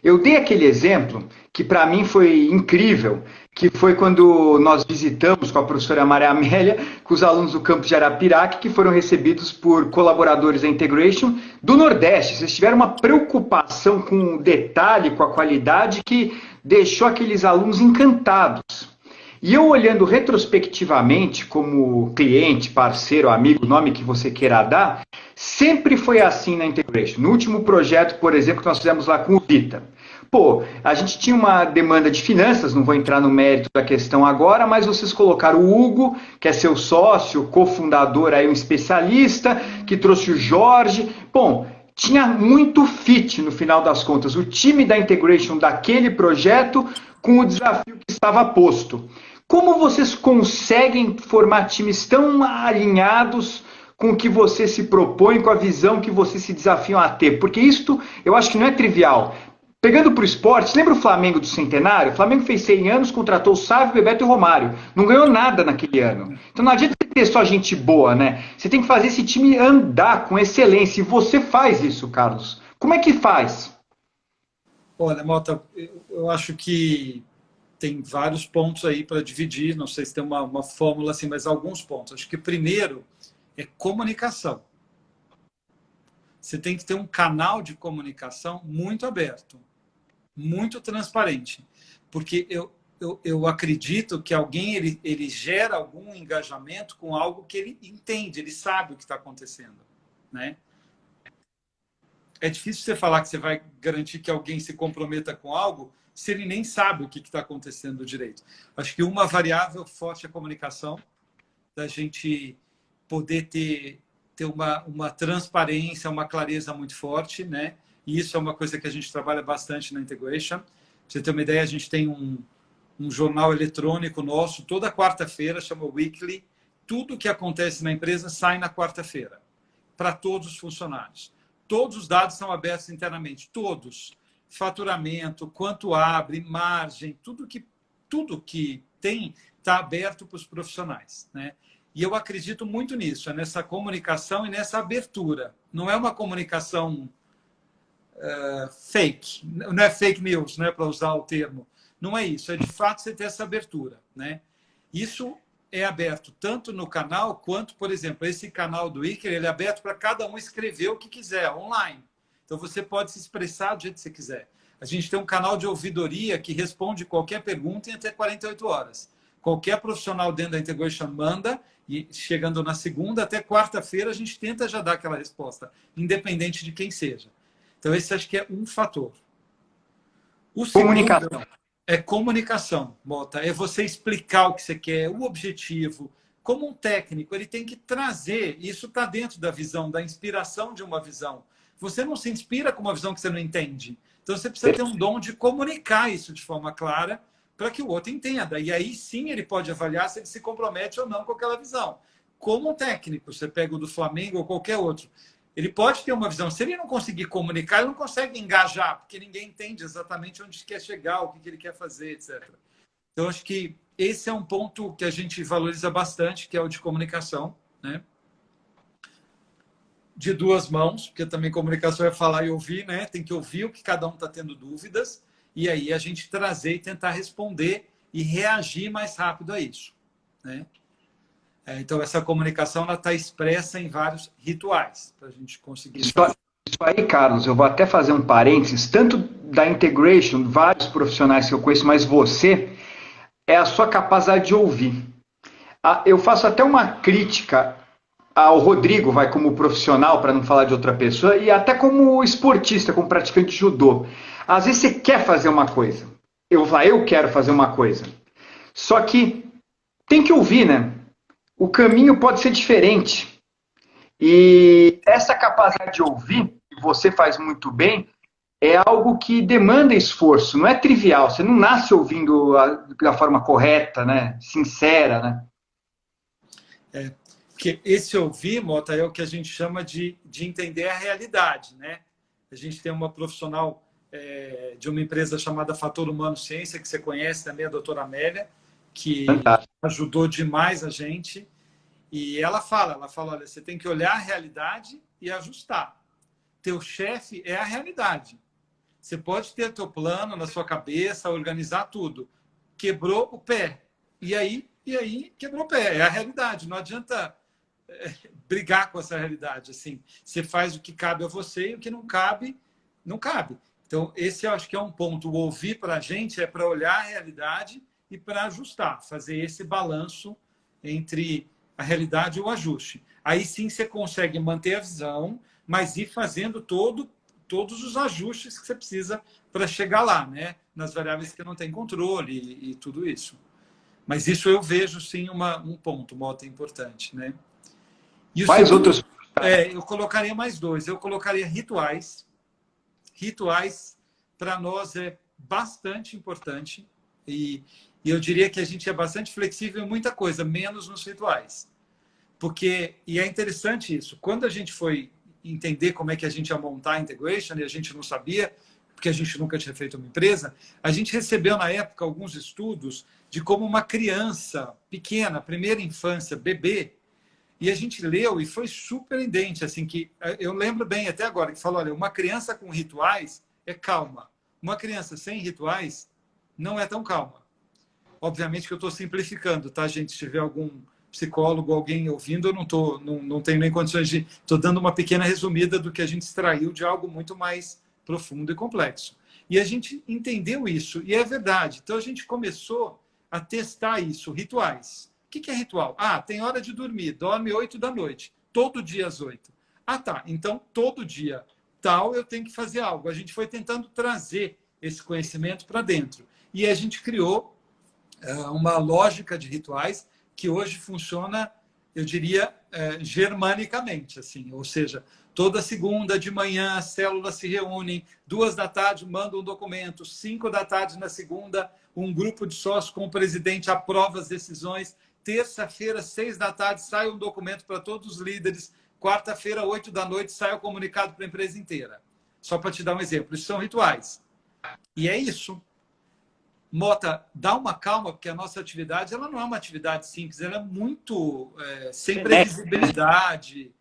Eu dei aquele exemplo que para mim foi incrível, que foi quando nós visitamos com a professora Maria Amélia, com os alunos do campus de Arapiraca, que foram recebidos por colaboradores da Integration do Nordeste. Vocês tiveram uma preocupação com o detalhe, com a qualidade, que deixou aqueles alunos encantados. E eu olhando retrospectivamente, como cliente, parceiro, amigo, nome que você queira dar, sempre foi assim na Integration. No último projeto, por exemplo, que nós fizemos lá com o Vita. Pô, a gente tinha uma demanda de finanças, não vou entrar no mérito da questão agora, mas vocês colocaram o Hugo, que é seu sócio, cofundador, aí um especialista, que trouxe o Jorge. Bom, tinha muito fit no final das contas, o time da Integration daquele projeto com o desafio que estava posto. Como vocês conseguem formar times tão alinhados com o que você se propõe, com a visão que vocês se desafiam a ter? Porque isto eu acho que não é trivial. Pegando para o esporte, lembra o Flamengo do Centenário? O Flamengo fez 100 anos, contratou o Sávio, Bebeto e Romário. Não ganhou nada naquele ano. Então não adianta ter só gente boa, né? Você tem que fazer esse time andar com excelência. E você faz isso, Carlos. Como é que faz? Olha, Mota, eu acho que tem vários pontos aí para dividir. Não sei se tem uma fórmula assim, mas alguns pontos. Acho que primeiro é comunicação. Você tem que ter um canal de comunicação muito aberto, muito transparente. Porque eu acredito que alguém ele gera algum engajamento com algo que ele entende, ele sabe o que está acontecendo, né? É difícil você falar que você vai garantir que alguém se comprometa com algo se ele nem sabe o que está acontecendo direito. Acho que uma variável forte é a comunicação, da gente poder ter uma transparência, uma clareza muito forte, né? E isso é uma coisa que a gente trabalha bastante na Integration. Pra você ter uma ideia, a gente tem um jornal eletrônico nosso, toda quarta-feira, chama Weekly. Tudo que acontece na empresa sai na quarta-feira, para todos os funcionários. Todos os dados são abertos internamente, todos. Faturamento, quanto abre, margem, tudo que tem está aberto para os profissionais, né? E eu acredito muito nisso, nessa comunicação e nessa abertura. Não é uma comunicação fake, não é fake news, né, para usar o termo. Não é isso, é de fato você ter essa abertura, né? Isso é aberto tanto no canal quanto, por exemplo, esse canal do Iker, ele é aberto para cada um escrever o que quiser, online. Então você pode se expressar do jeito que você quiser. A gente tem um canal de ouvidoria que responde qualquer pergunta em até 48 horas. Qualquer profissional dentro da Integration manda, e chegando na segunda até quarta-feira, a gente tenta já dar aquela resposta, independente de quem seja. Então, esse acho que é um fator. O Comunicação. é comunicação, Mota. É você explicar o que você quer, o objetivo. Como um técnico, ele tem que trazer, isso está dentro da visão, da inspiração de uma visão. Você não se inspira com uma visão que você não entende. Então, você precisa ter um dom de comunicar isso de forma clara, para que o outro entenda. E aí sim ele pode avaliar se ele se compromete ou não com aquela visão. Como um técnico, você pega o do Flamengo ou qualquer outro, Ele pode ter uma visão. Se ele não conseguir comunicar, ele não consegue engajar, porque ninguém entende exatamente onde quer chegar, o que ele quer fazer, etc. Então, acho que esse é um ponto que a gente valoriza bastante, que é o de comunicação, né? De duas mãos, porque também comunicação é falar e ouvir, né? Tem que ouvir o que cada um está tendo dúvidas, e aí a gente trazer e tentar responder e reagir mais rápido a isso, né? Então, essa comunicação está expressa em vários rituais, para a gente conseguir fazer. Isso aí, Carlos, eu vou até fazer um parênteses, tanto da Integration, vários profissionais que eu conheço, mas você, é a sua capacidade de ouvir. Eu faço até uma crítica ao Rodrigo, vai como profissional, para não falar de outra pessoa, e até como esportista, como praticante de judô. Às vezes você quer fazer uma coisa. Eu quero fazer uma coisa. Só que tem que ouvir, né? O caminho pode ser diferente. E essa capacidade de ouvir, que você faz muito bem, é algo que demanda esforço, não é trivial. Você não nasce ouvindo da forma correta, né? Sincera, né? Porque esse ouvir, Mota, é o que a gente chama de entender a realidade, né? A gente tem uma profissional de uma empresa chamada Fator Humano Ciência, que você conhece também, a doutora Amélia, que ajudou demais a gente. E ela fala, olha, você tem que olhar a realidade e ajustar. Teu chefe é a realidade. Você pode ter teu plano na sua cabeça, organizar tudo. Quebrou o pé. E aí quebrou o pé. É a realidade. Não adianta brigar com essa realidade. Assim, você faz o que cabe a você e o que não cabe, não cabe. Então, esse eu acho que é um ponto. O ouvir para a gente é para olhar a realidade e para ajustar, fazer esse balanço entre a realidade e o ajuste. Aí sim você consegue manter a visão, mas ir fazendo todos os ajustes que você precisa para chegar lá, né? Nas variáveis que não tem controle e tudo isso. Mas isso eu vejo, sim, um ponto, Mota, importante, né? E Mais outros... eu colocaria mais dois. Eu colocaria rituais. Rituais, para nós, é bastante importante. E eu diria que a gente é bastante flexível em muita coisa, menos nos rituais. E é interessante isso, quando a gente foi entender como é que a gente ia montar a Integration, e a gente não sabia, porque a gente nunca tinha feito uma empresa, a gente recebeu na época alguns estudos de como uma criança pequena, primeira infância, bebê, e a gente leu e foi surpreendente, assim, que eu lembro bem até agora, que falou, olha, uma criança com rituais é calma, uma criança sem rituais não é tão calma. Obviamente que eu estou simplificando, tá, gente? Se tiver algum psicólogo, alguém ouvindo, eu não tenho nem condições de... Estou dando uma pequena resumida do que a gente extraiu de algo muito mais profundo e complexo. E a gente entendeu isso, e é verdade. Então, a gente começou a testar isso, rituais. O que é ritual? Tem hora de dormir, dorme 8 da noite, todo dia às 8. Tá, então todo dia tal eu tenho que fazer algo. A gente foi tentando trazer esse conhecimento para dentro. E a gente criou uma lógica de rituais que hoje funciona, eu diria, germanicamente, assim, ou seja, toda segunda de manhã as células se reúnem, 2 da tarde mandam um documento, 5 da tarde na segunda, um grupo de sócios com o presidente aprova as decisões, terça-feira, 6 da tarde, sai um documento para todos os líderes, quarta-feira, 8 da noite, sai o comunicado para a empresa inteira. Só para te dar um exemplo, isso são rituais. E é isso. Mota, dá uma calma, porque a nossa atividade ela não é uma atividade simples, ela é muito sem previsibilidade,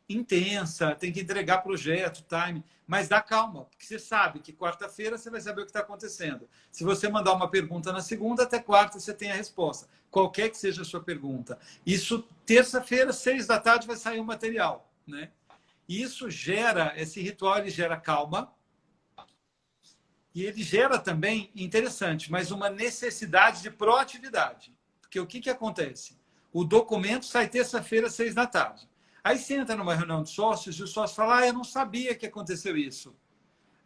intensa, tem que entregar projeto, time, mas dá calma, porque você sabe que quarta-feira você vai saber o que está acontecendo. Se você mandar uma pergunta na segunda, até quarta você tem a resposta, qualquer que seja a sua pergunta. Isso, terça-feira, 6 da tarde, vai sair o material, né? E isso gera, esse ritual ele gera calma, e ele gera também, interessante, mas uma necessidade de proatividade. Porque o que acontece? O documento sai terça-feira, 6 da tarde. Aí você entra numa reunião de sócios e o sócio fala, eu não sabia que aconteceu isso.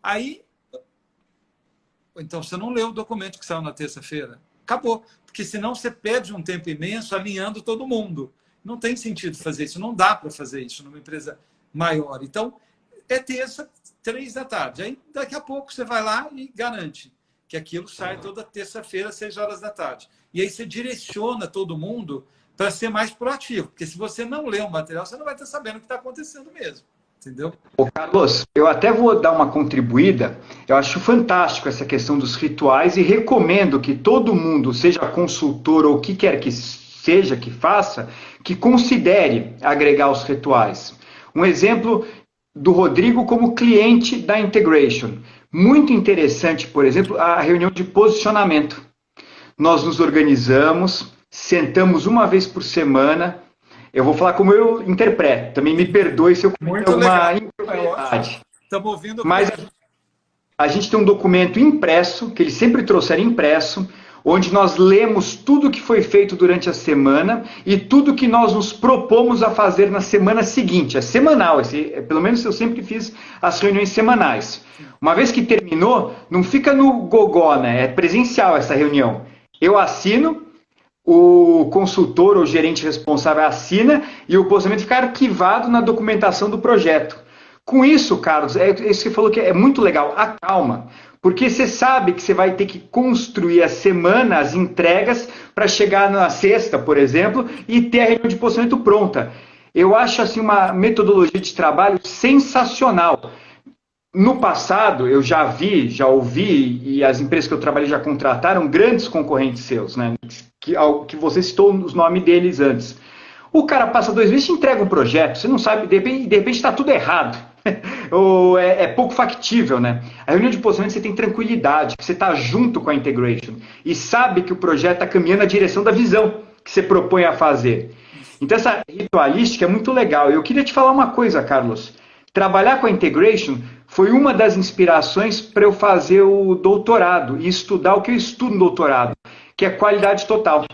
Aí, então você não leu o documento que saiu na terça-feira. Acabou. Porque senão você perde um tempo imenso alinhando todo mundo. Não tem sentido fazer isso, não dá para fazer isso numa empresa maior. Então, é terça, 3 da tarde. Aí, daqui a pouco, você vai lá e garante que aquilo sai toda terça-feira, 6 horas da tarde. E aí você direciona todo mundo para ser mais proativo. Porque se você não lê o material, você não vai estar sabendo o que está acontecendo mesmo. entendeu? Ô, Carlos, eu até vou dar uma contribuída. Eu acho fantástico essa questão dos rituais e recomendo que todo mundo, seja consultor ou o que quer que seja que faça, que considere agregar os rituais. Um exemplo do Rodrigo como cliente da Integration. Muito interessante, por exemplo, a reunião de posicionamento. Nós nos organizamos, sentamos uma vez por semana. Eu vou falar como eu interpreto. Também me perdoe se eu cometer Muito alguma legal. É ótimo. impropriedade. Estamos ouvindo Mas bem. a gente tem um documento impresso, que eles sempre trouxeram impresso, onde nós lemos tudo que foi feito durante a semana e tudo que nós nos propomos a fazer na semana seguinte. É semanal, pelo menos eu sempre fiz as reuniões semanais. Uma vez que terminou, não fica no gogó, né? É presencial essa reunião. Eu assino, o consultor ou gerente responsável assina e o posicionamento fica arquivado na documentação do projeto. Com isso, Carlos, é isso que você falou que é muito legal, acalma. Porque você sabe que você vai ter que construir a semana, as entregas, para chegar na sexta, por exemplo, e ter a reunião de posicionamento pronta. Eu acho assim uma metodologia de trabalho sensacional. No passado, eu já vi, já ouvi, e as empresas que eu trabalhei já contrataram grandes concorrentes seus, né? Que você citou os nomes deles antes. O cara passa 2 meses e entrega um projeto, você não sabe, de repente está tudo errado. Ou é pouco factível, né? A reunião de posicionamento você tem tranquilidade, você está junto com a integration e sabe que o projeto está caminhando na direção da visão que você propõe a fazer. Então essa ritualística é muito legal. Eu queria te falar uma coisa, Carlos. Trabalhar com a integration foi uma das inspirações para eu fazer o doutorado e estudar o que eu estudo no doutorado, que é qualidade total.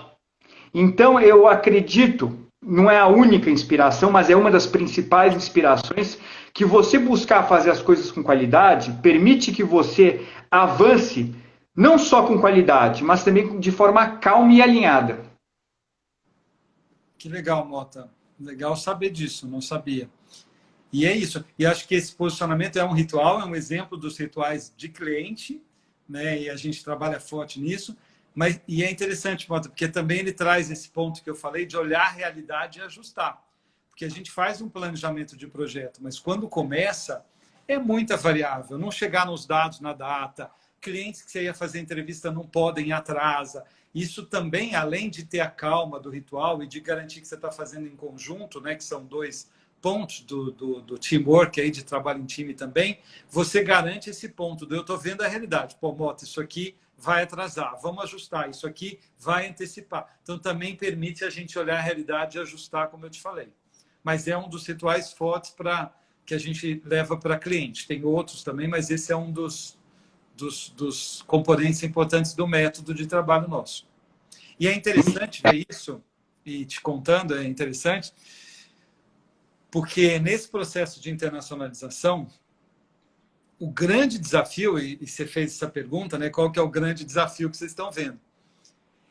Então eu acredito, não é a única inspiração, mas é uma das principais inspirações, que você buscar fazer as coisas com qualidade permite que você avance não só com qualidade, mas também de forma calma e alinhada. Que legal, Mota. Legal saber disso, não sabia. E é isso. E acho que esse posicionamento é um ritual, é um exemplo dos rituais de cliente, né? E a gente trabalha forte nisso. E é interessante, Mota, porque também ele traz esse ponto que eu falei de olhar a realidade e ajustar. Porque a gente faz um planejamento de projeto, mas quando começa, é muita variável. Não chegar nos dados na data, clientes que você ia fazer entrevista não podem, atrasa. Isso também, além de ter a calma do ritual e de garantir que você está fazendo em conjunto, né, que são 2 pontos do teamwork, aí, de trabalho em time também, você garante esse ponto eu estou vendo a realidade. Pô, Mota, isso aqui vai atrasar, vamos ajustar, isso aqui vai antecipar. Então, também permite a gente olhar a realidade e ajustar, como eu te falei. Mas é um dos rituais fortes que a gente leva para cliente. Tem outros também, mas esse é um dos componentes importantes do método de trabalho nosso. E é interessante ver isso, e te contando, é interessante, porque nesse processo de internacionalização, o grande desafio, e você fez essa pergunta, né? Qual que é o grande desafio que vocês estão vendo?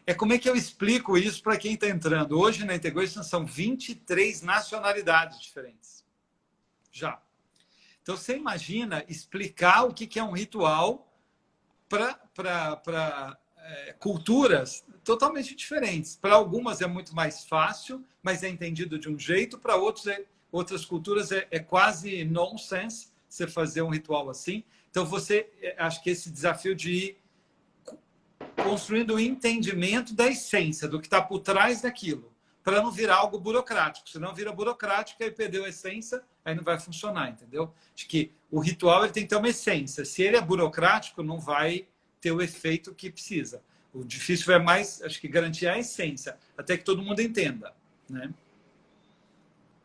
É como é que eu explico isso para quem está entrando. Hoje na Integration são 23 nacionalidades diferentes. Já. Então você imagina explicar o que é um ritual para culturas totalmente diferentes. Para algumas é muito mais fácil, mas é entendido de um jeito. Para outras culturas é quase nonsense você fazer um ritual assim. Então acho que esse desafio de ir construindo o entendimento da essência, do que está por trás daquilo, para não virar algo burocrático. Se não vira burocrático, aí perdeu a essência, aí não vai funcionar, entendeu? Acho que o ritual ele tem que ter uma essência. Se ele é burocrático, não vai ter o efeito que precisa. O difícil é mais, acho que, garantir a essência, até que todo mundo entenda, né?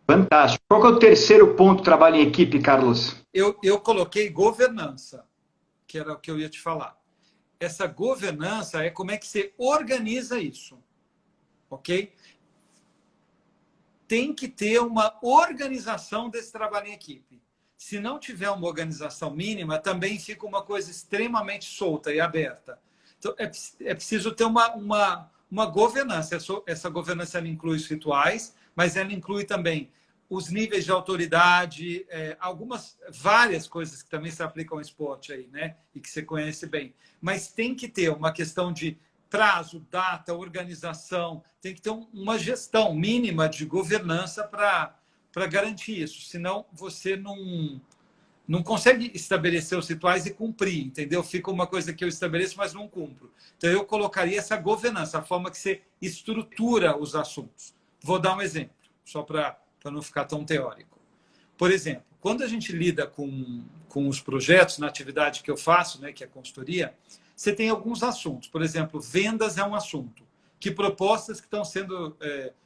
Fantástico. Qual que é o terceiro ponto do trabalho em equipe, Carlos? Eu coloquei governança, que era o que eu ia te falar. Essa governança é como é que você organiza isso, ok? Tem que ter uma organização desse trabalho em equipe. Se não tiver uma organização mínima, também fica uma coisa extremamente solta e aberta. Então, é preciso ter uma governança. Essa governança ela inclui os rituais, mas ela inclui também os níveis de autoridade, várias coisas que também se aplicam ao esporte aí, né? E que você conhece bem. Mas tem que ter uma questão de prazo, data, organização, tem que ter uma gestão mínima de governança para garantir isso. Senão, você não consegue estabelecer os rituais e cumprir, entendeu? Fica uma coisa que eu estabeleço, mas não cumpro. Então, eu colocaria essa governança, a forma que você estrutura os assuntos. Vou dar um exemplo, só para não ficar tão teórico. Por exemplo, quando a gente lida com os projetos, na atividade que eu faço, né, que é a consultoria, você tem alguns assuntos. Por exemplo, vendas é um assunto. Que propostas que estão sendo,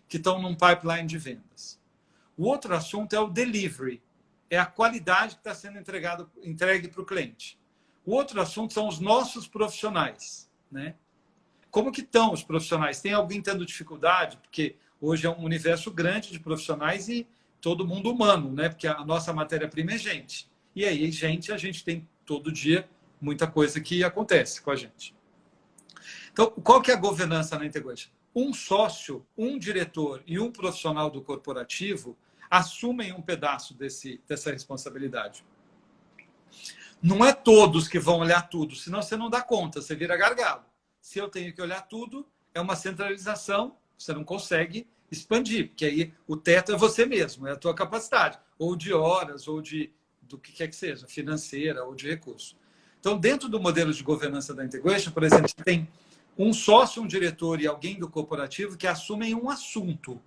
que estão num pipeline de vendas. O outro assunto é o delivery. É a qualidade que está sendo entregue para o cliente. O outro assunto são os nossos profissionais, né? Como que estão os profissionais? Tem alguém tendo dificuldade? Porque hoje é um universo grande de profissionais e todo mundo humano, né? Porque a nossa matéria-prima é gente. E aí, a gente tem todo dia muita coisa que acontece com a gente. Então, qual que é a governança na Integration? Um sócio, um diretor e um profissional do corporativo assumem um pedaço dessa responsabilidade. Não é todos que vão olhar tudo, senão você não dá conta, você vira gargalo. Se eu tenho que olhar tudo, é uma centralização, você não consegue expandir, porque aí o teto é você mesmo, é a tua capacidade, ou de horas, ou do que quer que seja, financeira ou de recurso. Então, dentro do modelo de governança da Integration, por exemplo, você tem um sócio, um diretor e alguém do corporativo que assumem um assunto.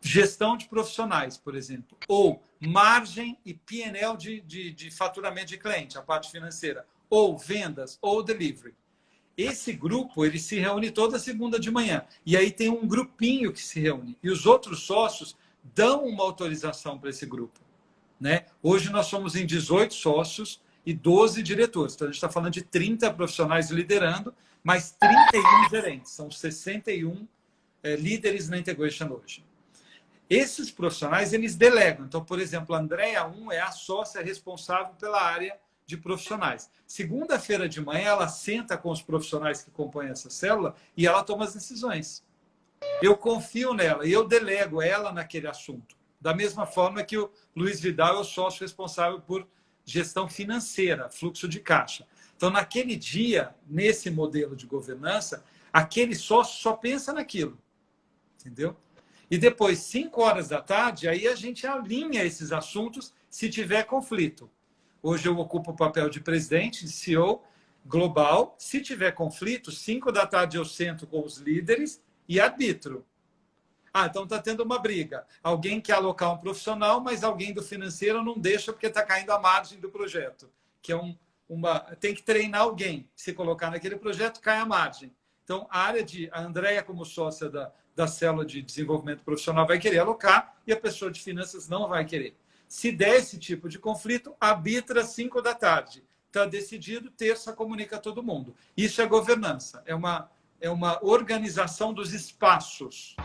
Gestão de profissionais, por exemplo, ou margem e P&L de faturamento de cliente, a parte financeira, ou vendas, ou delivery. Esse grupo ele se reúne toda segunda de manhã. E aí tem um grupinho que se reúne. E os outros sócios dão uma autorização para esse grupo, né? Hoje nós somos em 18 sócios e 12 diretores. Então a gente está falando de 30 profissionais liderando, mais 31 gerentes. São 61 líderes na Integration hoje. Esses profissionais, eles delegam. Então, por exemplo, a Andréia 1 é a sócia responsável pela área de profissionais. Segunda-feira de manhã, ela senta com os profissionais que compõem essa célula e ela toma as decisões. Eu confio nela e eu delego ela naquele assunto. Da mesma forma que o Luiz Vidal é o sócio responsável por gestão financeira, fluxo de caixa. Então, naquele dia, nesse modelo de governança, aquele sócio só pensa naquilo. Entendeu? E depois, 5 horas da tarde, aí a gente alinha esses assuntos se tiver conflito. Hoje eu ocupo o papel de presidente, de CEO global. Se tiver conflito, 5 da tarde eu sento com os líderes e arbitro. Ah, então está tendo uma briga. Alguém quer alocar um profissional, mas alguém do financeiro não deixa porque está caindo a margem do projeto. Que é tem que treinar alguém. Se colocar naquele projeto, cai a margem. Então, a Andréia, como sócia da célula de desenvolvimento profissional, vai querer alocar e a pessoa de finanças não vai querer. Se der esse tipo de conflito, arbitra 5 da tarde. Está decidido, terça comunica a todo mundo. Isso é governança. É uma organização dos espaços.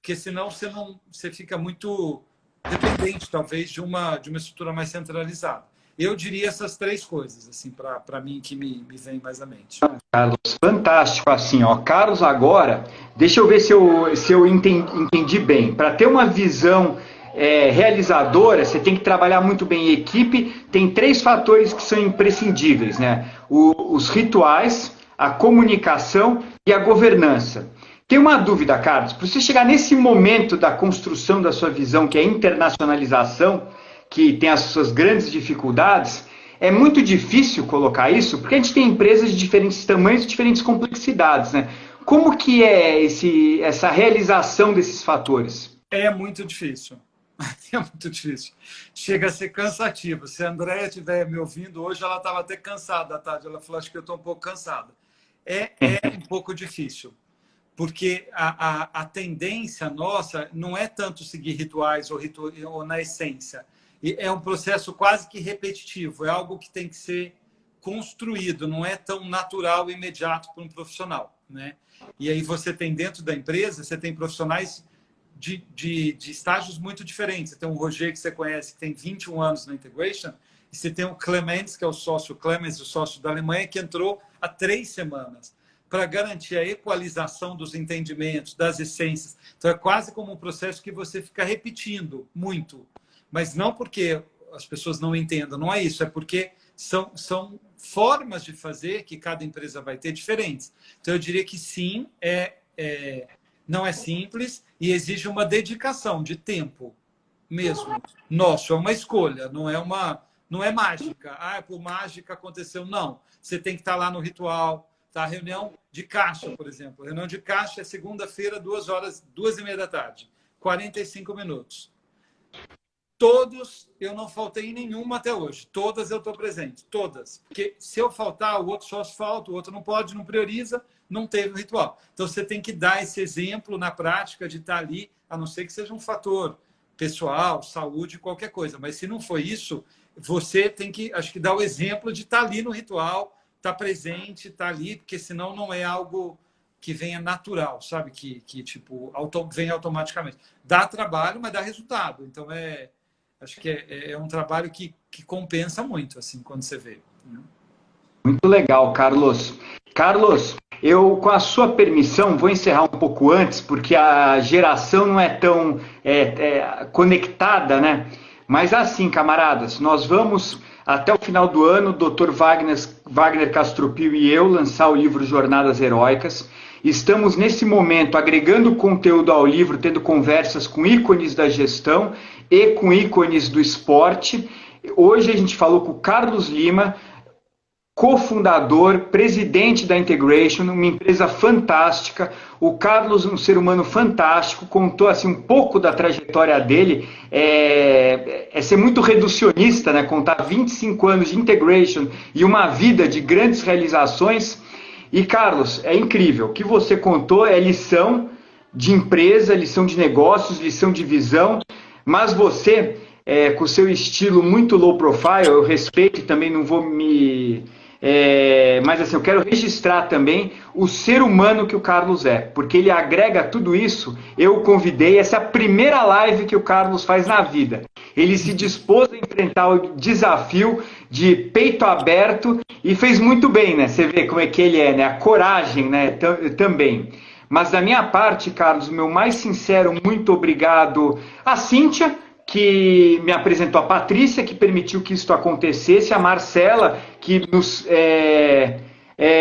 Porque senão você fica muito dependente, talvez, de uma estrutura mais centralizada. Eu diria essas 3 coisas, assim, para mim, que me vem mais à mente. Carlos, fantástico. Assim, ó, Carlos, agora, deixa eu ver se eu entendi bem. Para ter uma visão realizadora, você tem que trabalhar muito bem em equipe. Tem 3 fatores que são imprescindíveis, né? Os rituais, a comunicação e a governança. Tem uma dúvida, Carlos. Para você chegar nesse momento da construção da sua visão, que é a internacionalização, que tem as suas grandes dificuldades, é muito difícil colocar isso, porque a gente tem empresas de diferentes tamanhos e diferentes complexidades, né? Como que é essa realização desses fatores? É muito difícil. É muito difícil. Chega a ser cansativo. Se a Andréia estiver me ouvindo hoje, ela estava até cansada à tarde. Ela falou, acho que eu estou um pouco cansada. É um pouco difícil. Porque a tendência nossa não é tanto seguir rituais ou na essência. É um processo quase que repetitivo. É algo que tem que ser construído. Não é tão natural e imediato para um profissional, né? E aí você tem dentro da empresa, você tem profissionais de estágios muito diferentes. Você tem o Roger, que você conhece, que tem 21 anos na Integration, e você tem o Clemens, que é o sócio Clemens, o sócio da Alemanha, que entrou há 3 semanas, para garantir a equalização dos entendimentos, das essências. Então, é quase como um processo que você fica repetindo muito. Mas não porque as pessoas não entendam, não é isso. É porque são formas de fazer que cada empresa vai ter diferentes. Então, eu diria que sim, não é simples e exige uma dedicação de tempo. mesmo nosso, é uma escolha, não é mágica. Ah, por mágica aconteceu. Não, você tem que estar lá no ritual, tá? Reunião de caixa, por exemplo. Reunião de caixa é segunda-feira, 2h, 2h30 da tarde, 45 minutos. Todos, eu não faltei em nenhuma até hoje. Todas eu estou presente, todas. Porque se eu faltar, o outro só falta, o outro não pode, não prioriza, não teve o ritual. Então você tem que dar esse exemplo na prática de estar ali, a não ser que seja um fator pessoal, saúde, qualquer coisa. Mas se não for isso, você tem que, acho que, dar o exemplo de estar ali no ritual, estar presente, estar ali, porque senão não é algo que venha natural, sabe? Que tipo, vem automaticamente. Dá trabalho, mas dá resultado. Então, acho que é um trabalho que compensa muito, assim, quando você vê. Muito legal, Carlos. Carlos, eu, com a sua permissão, vou encerrar um pouco antes, porque a geração não é tão conectada, né? Mas assim, camaradas, nós vamos, até o final do ano, o Dr. Wagner Castropil e eu, lançar o livro Jornadas Heróicas. Estamos, nesse momento, agregando conteúdo ao livro, tendo conversas com ícones da gestão e com ícones do esporte. Hoje a gente falou com o Carlos Lima, cofundador, presidente da Integration, uma empresa fantástica. O Carlos, um ser humano fantástico, contou assim um pouco da trajetória dele. É ser muito reducionista, né? Contar 25 anos de Integration e uma vida de grandes realizações. E, Carlos, é incrível. O que você contou é lição de empresa, lição de negócios, lição de visão, mas você, com o seu estilo muito low profile, eu respeito e também não vou me... mas assim, eu quero registrar também o ser humano que o Carlos é, porque ele agrega tudo isso. Eu o convidei, essa é a primeira live que o Carlos faz na vida. Ele se dispôs a enfrentar o desafio de peito aberto e fez muito bem, né? Você vê como é que ele é, né? A coragem, né? Também. Mas da minha parte, Carlos, meu mais sincero muito obrigado à Cíntia, que me apresentou, a Patrícia, que permitiu que isso acontecesse, a Marcela, que nos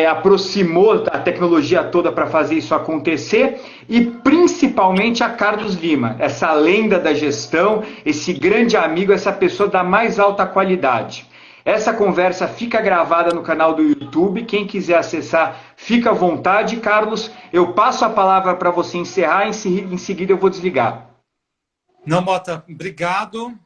aproximou a tecnologia toda para fazer isso acontecer, e principalmente a Carlos Lima, essa lenda da gestão, esse grande amigo, essa pessoa da mais alta qualidade. Essa conversa fica gravada no canal do YouTube, quem quiser acessar, fica à vontade. Carlos, eu passo a palavra para você encerrar, em seguida eu vou desligar. Não, Mota, obrigado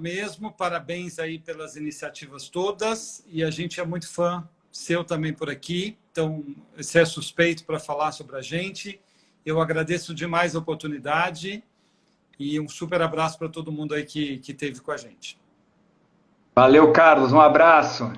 mesmo, parabéns aí pelas iniciativas todas, e a gente é muito fã seu também por aqui, então você é suspeito para falar sobre a gente. Eu agradeço demais a oportunidade e um super abraço para todo mundo aí que esteve com a gente. Valeu, Carlos, um abraço.